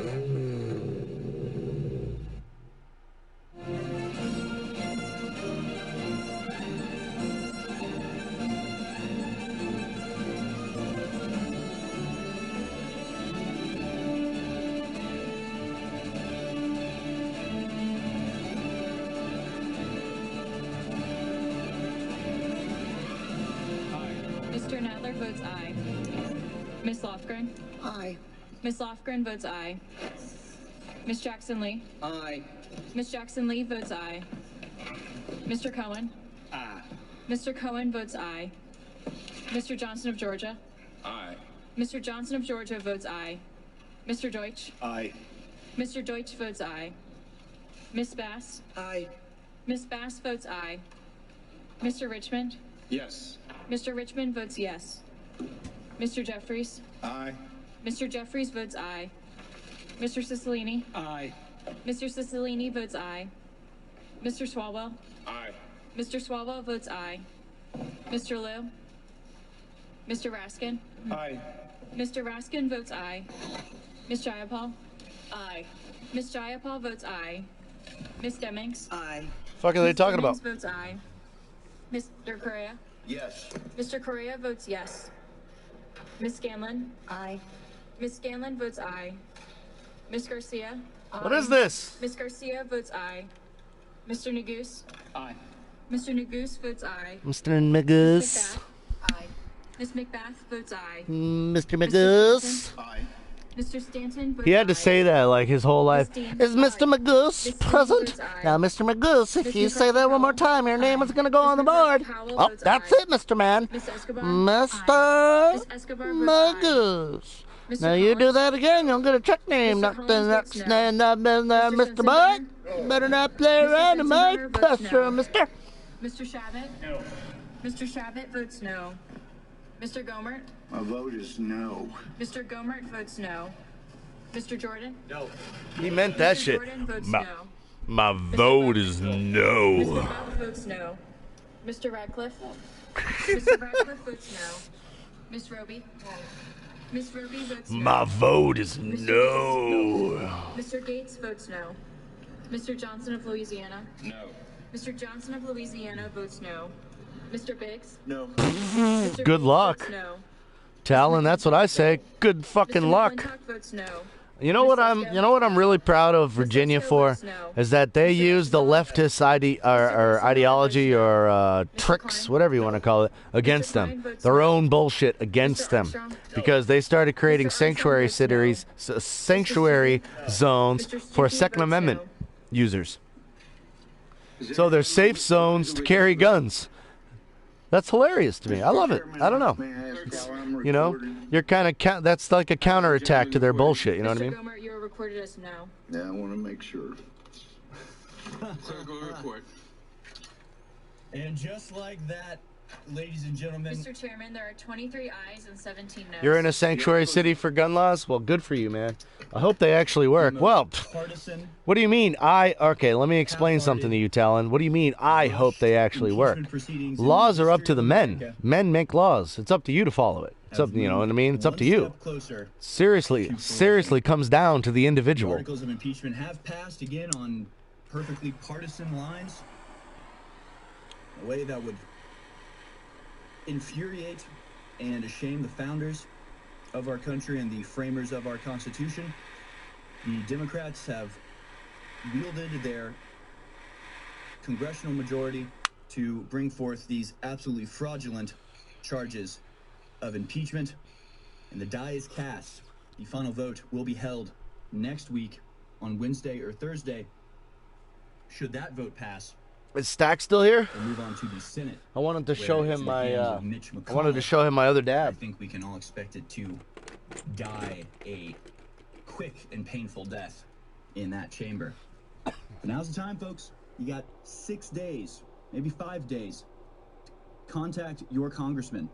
Speaker 26: Mr. Nadler votes aye. Miss Lofgren?
Speaker 11: Aye.
Speaker 26: Miss Lofgren votes aye. Miss Jackson Lee?
Speaker 11: Aye.
Speaker 26: Miss Jackson Lee votes aye. Mr. Cohen?
Speaker 7: Aye.
Speaker 26: Mr. Cohen votes aye. Mr. Johnson of Georgia?
Speaker 7: Aye.
Speaker 26: Mr. Johnson of Georgia votes aye. Mr. Deutsch?
Speaker 7: Aye.
Speaker 26: Mr. Deutsch votes aye. Miss Bass?
Speaker 11: Aye.
Speaker 26: Miss Bass votes aye. Mr. Richmond?
Speaker 7: Yes.
Speaker 26: Mr. Richmond votes yes. Mr. Jeffries?
Speaker 7: Aye.
Speaker 26: Mr. Jeffries votes aye. Mr. Cicilline?
Speaker 11: Aye.
Speaker 26: Mr. Cicilline votes aye. Mr. Swalwell?
Speaker 7: Aye.
Speaker 26: Mr. Swalwell votes aye. Mr. Liu? Mr. Raskin?
Speaker 7: Aye.
Speaker 26: Mr. Raskin votes aye. Miss Jayapal? Aye. Miss Jayapal votes aye. Miss Demings?
Speaker 11: Aye.
Speaker 5: Fuck are they talking about?
Speaker 26: Demings votes aye. Mr. Correa?
Speaker 7: Yes.
Speaker 26: Mr. Correa votes yes. Miss Scanlon?
Speaker 24: Aye.
Speaker 26: Miss Scanlon votes aye. Miss Garcia?
Speaker 5: What is this?
Speaker 26: Miss Garcia votes aye. Mr. Neguse?
Speaker 7: Aye.
Speaker 26: Mr. Neguse votes aye.
Speaker 5: Mr. Magus.
Speaker 26: Aye. Miss Macbeth votes aye.
Speaker 5: Mr. Magus.
Speaker 7: Aye.
Speaker 26: Mr. Stanton votes
Speaker 5: He had to
Speaker 26: aye.
Speaker 5: say that like his whole life.
Speaker 26: Stanton
Speaker 5: Is Mr. Magus present? Now, Mr. Magus, if you say that one more time, your name is going to go on the board. Oh, that's it, Mr. Man.
Speaker 26: Miss Escobar?
Speaker 5: Mr.
Speaker 26: Miss Escobar votes aye.
Speaker 5: Magus.
Speaker 26: Mr.
Speaker 5: Now, you do that again, you'll get a check name.
Speaker 26: Mr.
Speaker 5: Not the
Speaker 26: Collins
Speaker 5: next
Speaker 26: votes
Speaker 5: name,
Speaker 26: no.
Speaker 5: Mr. Bud. Better not play
Speaker 26: Mr.
Speaker 5: around in my
Speaker 26: Fensenberger votes
Speaker 5: classroom,
Speaker 26: no.
Speaker 5: mister.
Speaker 26: Mr. Shabbat?
Speaker 7: No.
Speaker 26: Mr. Shabbat votes no. Mr. Gomert?
Speaker 7: My vote is no.
Speaker 26: Mr. Gomert votes no. Mr. Jordan?
Speaker 7: No.
Speaker 5: He meant that
Speaker 26: Mr.
Speaker 5: shit.
Speaker 26: Jordan votes
Speaker 5: My,
Speaker 26: no.
Speaker 5: my vote is
Speaker 26: Mr.
Speaker 5: no.
Speaker 26: Buck votes no. Mr. Radcliffe? Mr. Radcliffe votes no. Miss Roby? Miss Roby votes no.
Speaker 5: My vote is no.
Speaker 26: Mr. Gates votes no. Mr. Johnson of Louisiana?
Speaker 7: No.
Speaker 26: Mr. Johnson of Louisiana votes no. Mr. Biggs?
Speaker 7: No.
Speaker 26: Mr.
Speaker 5: Good
Speaker 26: Biggs
Speaker 5: luck.
Speaker 26: votes no.
Speaker 5: Talon, that's what I say. Good fucking
Speaker 26: Mr.
Speaker 5: luck.
Speaker 26: McClintock votes no.
Speaker 5: You know what I'm really proud of Virginia for is that they use the leftist ideology or tricks, whatever you want to call it, against them. Their own bullshit against them, because they started creating sanctuary zones for Second Amendment users. So they're safe zones to carry guns. That's hilarious to me. I love it. I don't know. You know, you're kind of that's like a counterattack to their bullshit. You know what I mean?
Speaker 26: Mr. Gomert, you are recorded as no.
Speaker 7: Yeah, I want to make sure.
Speaker 20: Clerk will report.
Speaker 12: And just like that,
Speaker 8: ladies and gentlemen.
Speaker 26: Mr. Chairman, there are 23 ayes and 17 noes.
Speaker 5: You're in a sanctuary city for gun laws? Well, good for you, man. I hope they actually work. Well, what do you mean? Okay, let me explain something to you, Talon. What do you mean I hope they actually work? Laws are up to the men. Men make laws. It's up to you to follow it. It's up, you know what I mean? It's up to you. Seriously comes down to the individual.
Speaker 8: Articles of impeachment have passed again on perfectly partisan lines. A way that would infuriate and shame the founders of our country and the framers of our Constitution. The Democrats have wielded their congressional majority to bring forth these absolutely fraudulent charges of impeachment, and the die is cast. The final vote will be held next week on Wednesday or Thursday. Should that vote pass,
Speaker 5: is Stack still here?
Speaker 8: we'll move on to the Senate.
Speaker 5: I wanted to show him my. I
Speaker 8: Mitch
Speaker 5: wanted to show him my other
Speaker 8: I
Speaker 5: dab.
Speaker 8: think we can all expect it to die a quick and painful death in that chamber. But now's the time, folks. You got 6 days, maybe 5 days. Contact your congressman,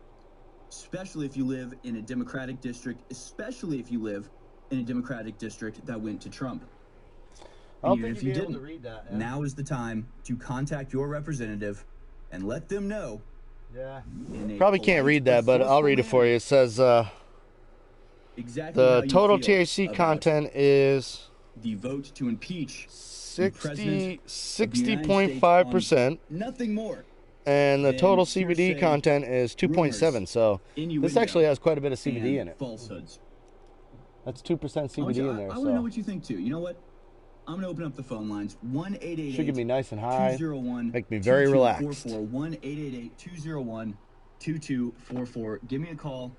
Speaker 8: especially if you live in a Democratic district, especially if you live in a Democratic district that went to Trump.
Speaker 5: I don't
Speaker 8: Even
Speaker 5: think
Speaker 8: if you
Speaker 5: you'd be able
Speaker 8: didn't,
Speaker 5: to read that. Yeah.
Speaker 8: now is the time to contact your representative and let them know.
Speaker 5: Yeah.
Speaker 8: in a
Speaker 5: Probably can't
Speaker 8: polite
Speaker 5: read that, but I'll read it for you. It says
Speaker 8: exactly how
Speaker 5: the
Speaker 8: you
Speaker 5: total
Speaker 8: feel
Speaker 5: THC
Speaker 8: about
Speaker 5: content is
Speaker 8: the vote to impeach
Speaker 5: 60.5%.
Speaker 8: Nothing more.
Speaker 5: And the
Speaker 8: than
Speaker 5: total
Speaker 8: hearsay
Speaker 5: CBD content is 2.7. So this actually has quite a bit of CBD in it.
Speaker 8: Falsehoods.
Speaker 5: That's 2% CBD in there.
Speaker 8: I want to know
Speaker 5: So
Speaker 8: what you think too. You know what? I'm gonna open up the phone lines. 1-888.
Speaker 5: should get me nice and high.
Speaker 8: 201
Speaker 5: Make me very relaxed.
Speaker 8: 1-888-201-2244. Give me a call.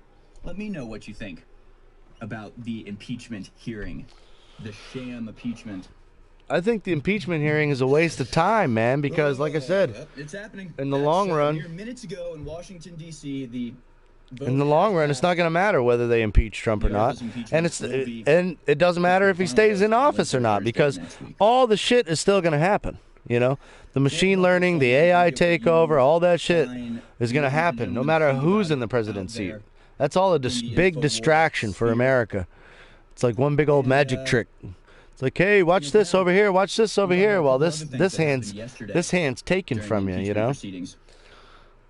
Speaker 8: Let me know what you think about the impeachment hearing, the sham impeachment.
Speaker 5: I think the impeachment hearing is a waste of time, man, because like I said,
Speaker 8: It's happening.
Speaker 5: in the long run,
Speaker 8: Mere minutes ago in Washington D.C., the
Speaker 5: in the long run, it's not going to matter whether they impeach Trump or not, and it doesn't matter if he stays in office or not, because all the shit is still going to happen. You know, the machine learning, the AI takeover, all that shit is going to happen, no matter who's in the president's seat. That's all a big distraction for America. It's like one big old magic trick. It's like, hey, watch this over here, watch this over here. Well, this hand's taken from you, you know.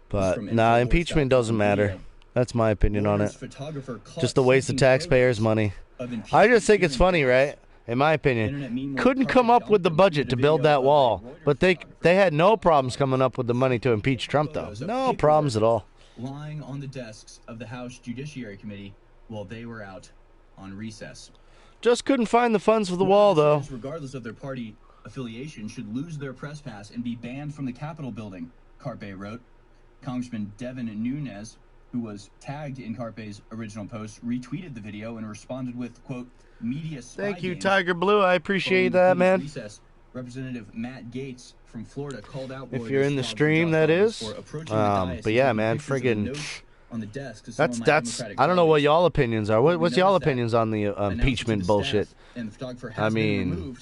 Speaker 5: But nah, impeachment doesn't matter. That's my opinion on it. Just a waste of taxpayers' money. I just think it's funny, right? In my opinion, couldn't come up with the budget to build that wall, but they had no problems coming up with the money to impeach Trump, though. No problems at all.
Speaker 8: Lying on the desks of the House Judiciary Committee while they were out on recess.
Speaker 5: Just couldn't find the funds for the wall, though.
Speaker 8: Regardless of their party affiliation, should lose their press pass and be banned from the Capitol building, Carpe wrote. Congressman Devin Nunes, who was tagged in Carpe's original post, retweeted the video and responded with, quote, media spy
Speaker 5: Thank you,
Speaker 8: games.
Speaker 5: Tiger Blue. I appreciate that, man.
Speaker 8: Recess, Representative Matt Gaetz from Florida called out
Speaker 5: if you're in the stream, that is. But yeah, man, friggin'
Speaker 8: on the desk.
Speaker 5: That's I don't know what y'all opinions are. What's y'all opinions on the impeachment bullshit? I mean,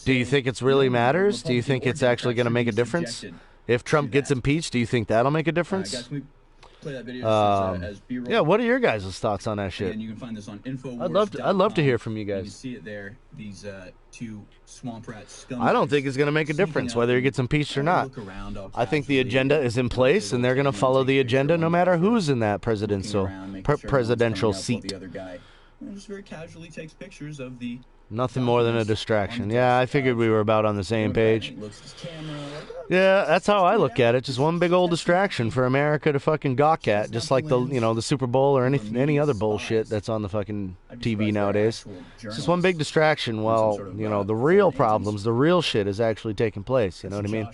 Speaker 5: do you think it really matters? Do you think it's actually going to make a difference? If Trump gets impeached, do you think that'll make a difference? Yeah, what are your guys' thoughts on that shit?
Speaker 8: And you can find this on
Speaker 5: I'd love to hear from you guys.
Speaker 8: You see it there. These two swamp rat scumbags.
Speaker 5: I don't think it's going to make a difference whether he gets impeached or not. I think the agenda is in place, and they're going to follow the agenda no matter who's in that presidential seat.
Speaker 8: The other guy just very casually takes pictures of the.
Speaker 5: Nothing more than a distraction. Yeah, I figured we were about on the same page. Yeah, that's how I look at it. Just one big old distraction for America to fucking gawk at, just like the Super Bowl or any other bullshit that's on the fucking TV nowadays. It's just one big distraction while, the real problems, the real shit is actually taking place. You know what I mean?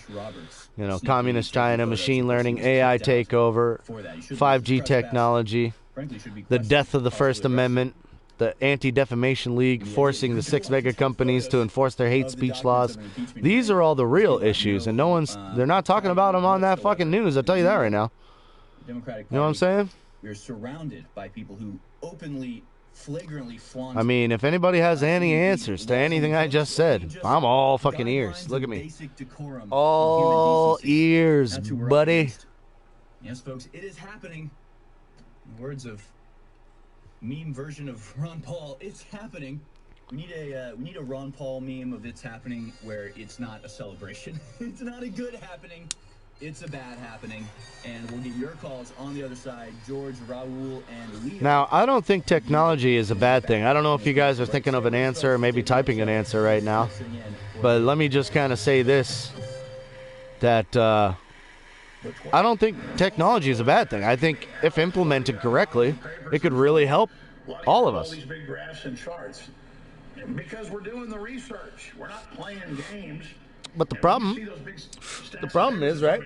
Speaker 5: Communist China, machine learning, AI takeover, 5G technology, the death of the First Amendment, the Anti-Defamation League forcing the 6 mega companies to enforce their hate speech laws. These are all the real issues, and they're not talking about them on that fucking news. I'll tell you that right now. You know what I'm saying?
Speaker 8: We're surrounded by people who openly, flagrantly flaunt.
Speaker 5: I mean, if anybody has any answers to anything I just said, I'm all fucking ears. Look at me. All ears, buddy.
Speaker 8: Yes, folks, it is happening. In the words of meme version of Ron Paul, it's happening. We need a Ron Paul meme of "it's happening" where it's not a celebration. It's not a good happening. It's a bad happening. And we'll get your calls on the other side. George, Raul, and Leo.
Speaker 5: Now, I don't think technology is a bad thing. I don't know if you guys are thinking of an answer, or maybe typing an answer right now. But let me just kind of say this, that I don't think technology is a bad thing. I think if implemented correctly, it could really help all of us.
Speaker 4: All these big graphs and charts. Because we're doing the research. We're not playing games.
Speaker 5: But the problem is, right,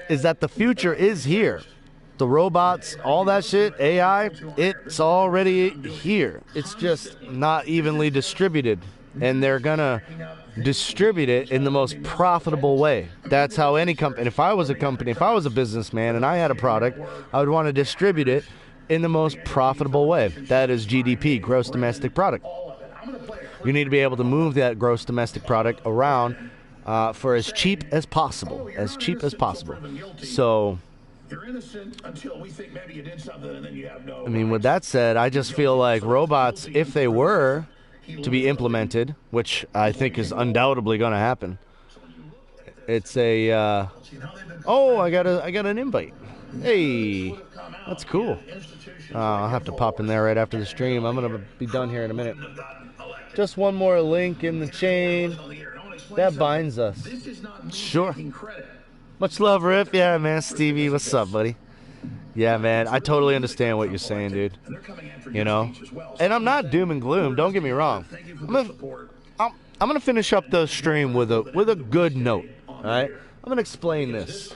Speaker 5: is that the future is here. The robots, all that shit, AI, it's already here. It's just not evenly distributed. And they're going to distribute it in the most profitable way. That's how any company, if I was a businessman and I had a product, I would want to distribute it in the most profitable way. That is GDP, gross domestic product. You need to be able to move that gross domestic product around for as cheap as possible. So,
Speaker 4: you're innocent until we think maybe you did something and then you have no.
Speaker 5: I mean, with that said, I just feel like robots, if they were to be implemented, which I think is undoubtedly going to happen, it's a I got an invite. Hey, that's cool. I'll have to pop in there right after the stream. I'm going to be done here in a minute. Just one more link in the chain that binds us. Sure. Much love, Riff. Yeah, man. Stevie, what's up, buddy? Yeah, man. I totally understand what you're saying, dude. You know? And I'm not doom and gloom. Don't get me wrong. I'm gonna finish up the stream with a good note. All right? I'm going to explain this.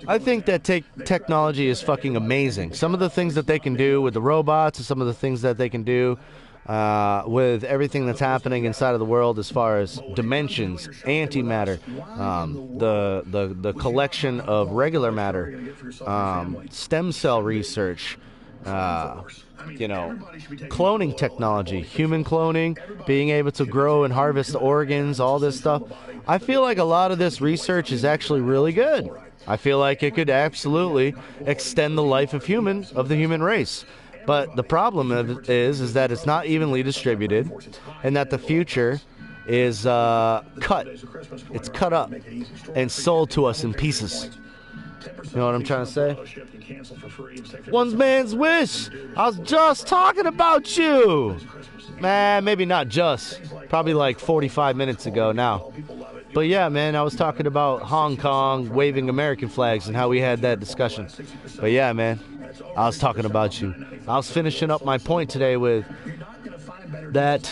Speaker 5: I think that technology is fucking amazing. Some of the things that they can do with the robots and some of the things that they can do with everything that's happening inside of the world as far as dimensions, antimatter, the collection of regular matter, stem cell research, cloning technology, human cloning, being able to grow and harvest organs, all this stuff. I feel like a lot of this research is actually really good. I feel like it could absolutely extend the life of the human race. But the problem is that it's not evenly distributed, and that the future is cut. It's cut up and sold to us in pieces. You know what I'm trying to say? One man's wish. I was just talking about you. Man, maybe not just. Probably like 45 minutes ago now. But yeah, man, I was talking about Hong Kong waving American flags and how we had that discussion. But yeah, man, I was talking about you. I was finishing up my point today with that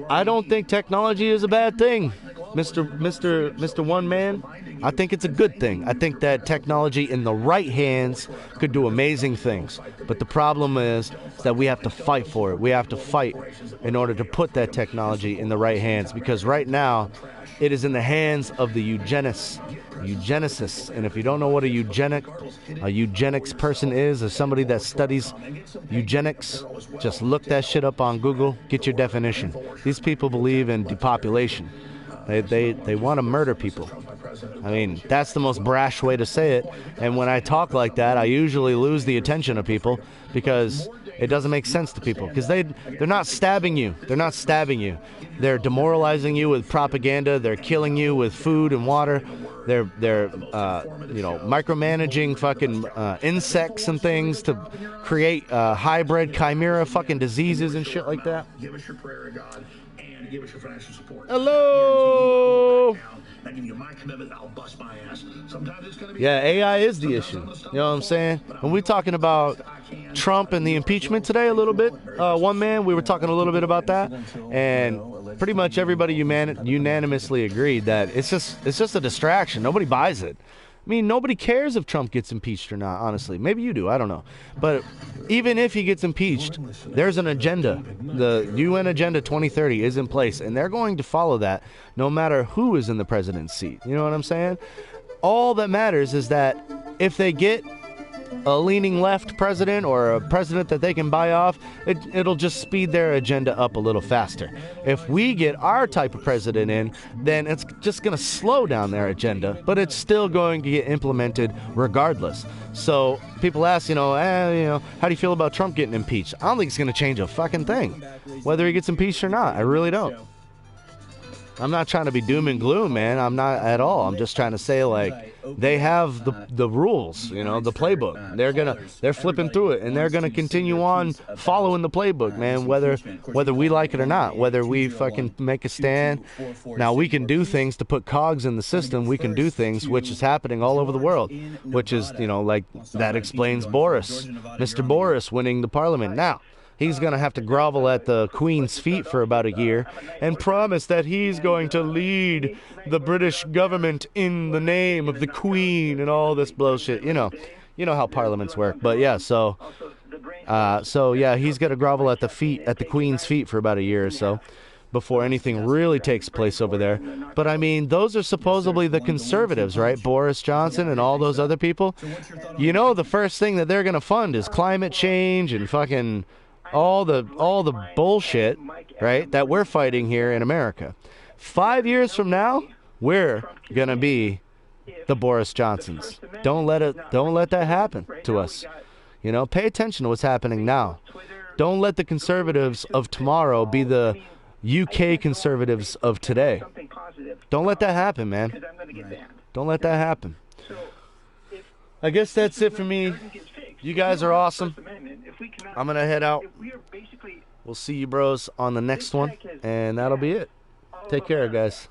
Speaker 5: I don't think technology is a bad thing, Mr. One Man. I think it's a good thing. I think that technology in the right hands could do amazing things. But the problem is that we have to fight for it. We have to fight in order to put that technology in the right hands, because right now it is in the hands of the eugenicists. And if you don't know what a eugenics person is, or somebody that studies eugenics, just look that shit up on Google, get your definition. These people believe in depopulation. They want to murder people. I mean, that's the most brash way to say it. And when I talk like that, I usually lose the attention of people, because it doesn't make sense to people. Because they're not stabbing you. They're not stabbing you. They're demoralizing you with propaganda. They're killing you with food and water. They're micromanaging fucking insects and things to create hybrid chimera fucking diseases and shit like that.
Speaker 4: Give us your prayer to God and give us your financial support.
Speaker 5: Hello.
Speaker 4: I give you my commitment, I'll bust my ass. Sometimes it's going to be.
Speaker 5: Yeah, AI is the issue. You know what I'm saying? When we're talking about Trump and the impeachment today a little bit, One Man, we were talking a little bit about that, and pretty much everybody unanimously agreed that it's just a distraction. Nobody buys it. I mean, nobody cares if Trump gets impeached or not, honestly. Maybe you do, I don't know. But even if he gets impeached, there's an agenda. The UN Agenda 2030 is in place, and they're going to follow that no matter who is in the president's seat. You know what I'm saying? All that matters is that if they get a leaning left president or a president that they can buy off, it'll just speed their agenda up a little faster. If we get our type of president in, then it's just going to slow down their agenda, but it's still going to get implemented regardless. So people ask, how do you feel about Trump getting impeached? I don't think it's going to change a fucking thing, whether he gets impeached or not. I really don't. I'm not trying to be doom and gloom, man. I'm not at all. I'm just trying to say, like, they have the rules, the playbook. They're flipping through it, and they're gonna continue on following the playbook, man. Whether we like it or not, whether we fucking make a stand. Now we can do things to put cogs in the system. We can do things, which is happening all over the world, which is, like that explains Boris, Mr. Boris winning the parliament. Now, he's going to have to grovel at the Queen's feet for about a year and promise that he's going to lead the British government in the name of the Queen and all this bullshit. You know how parliaments work. But yeah, so yeah, he's got to grovel at the Queen's feet for about a year or so before anything really takes place over there. But I mean, those are supposedly the conservatives, right? Boris Johnson and all those other people. The first thing that they're going to fund is climate change and fucking all the bullshit, right, that we're fighting here in America. 5 years from now, we're gonna be the Boris Johnsons. Don't let that happen to us. Pay attention to what's happening now. Don't let the conservatives of tomorrow be the UK conservatives of today. Don't let that happen, man. Don't let that happen. I guess that's it for me. You guys are awesome. I'm going to head out. We'll see you bros on the next one, and that'll be it. Take care, guys.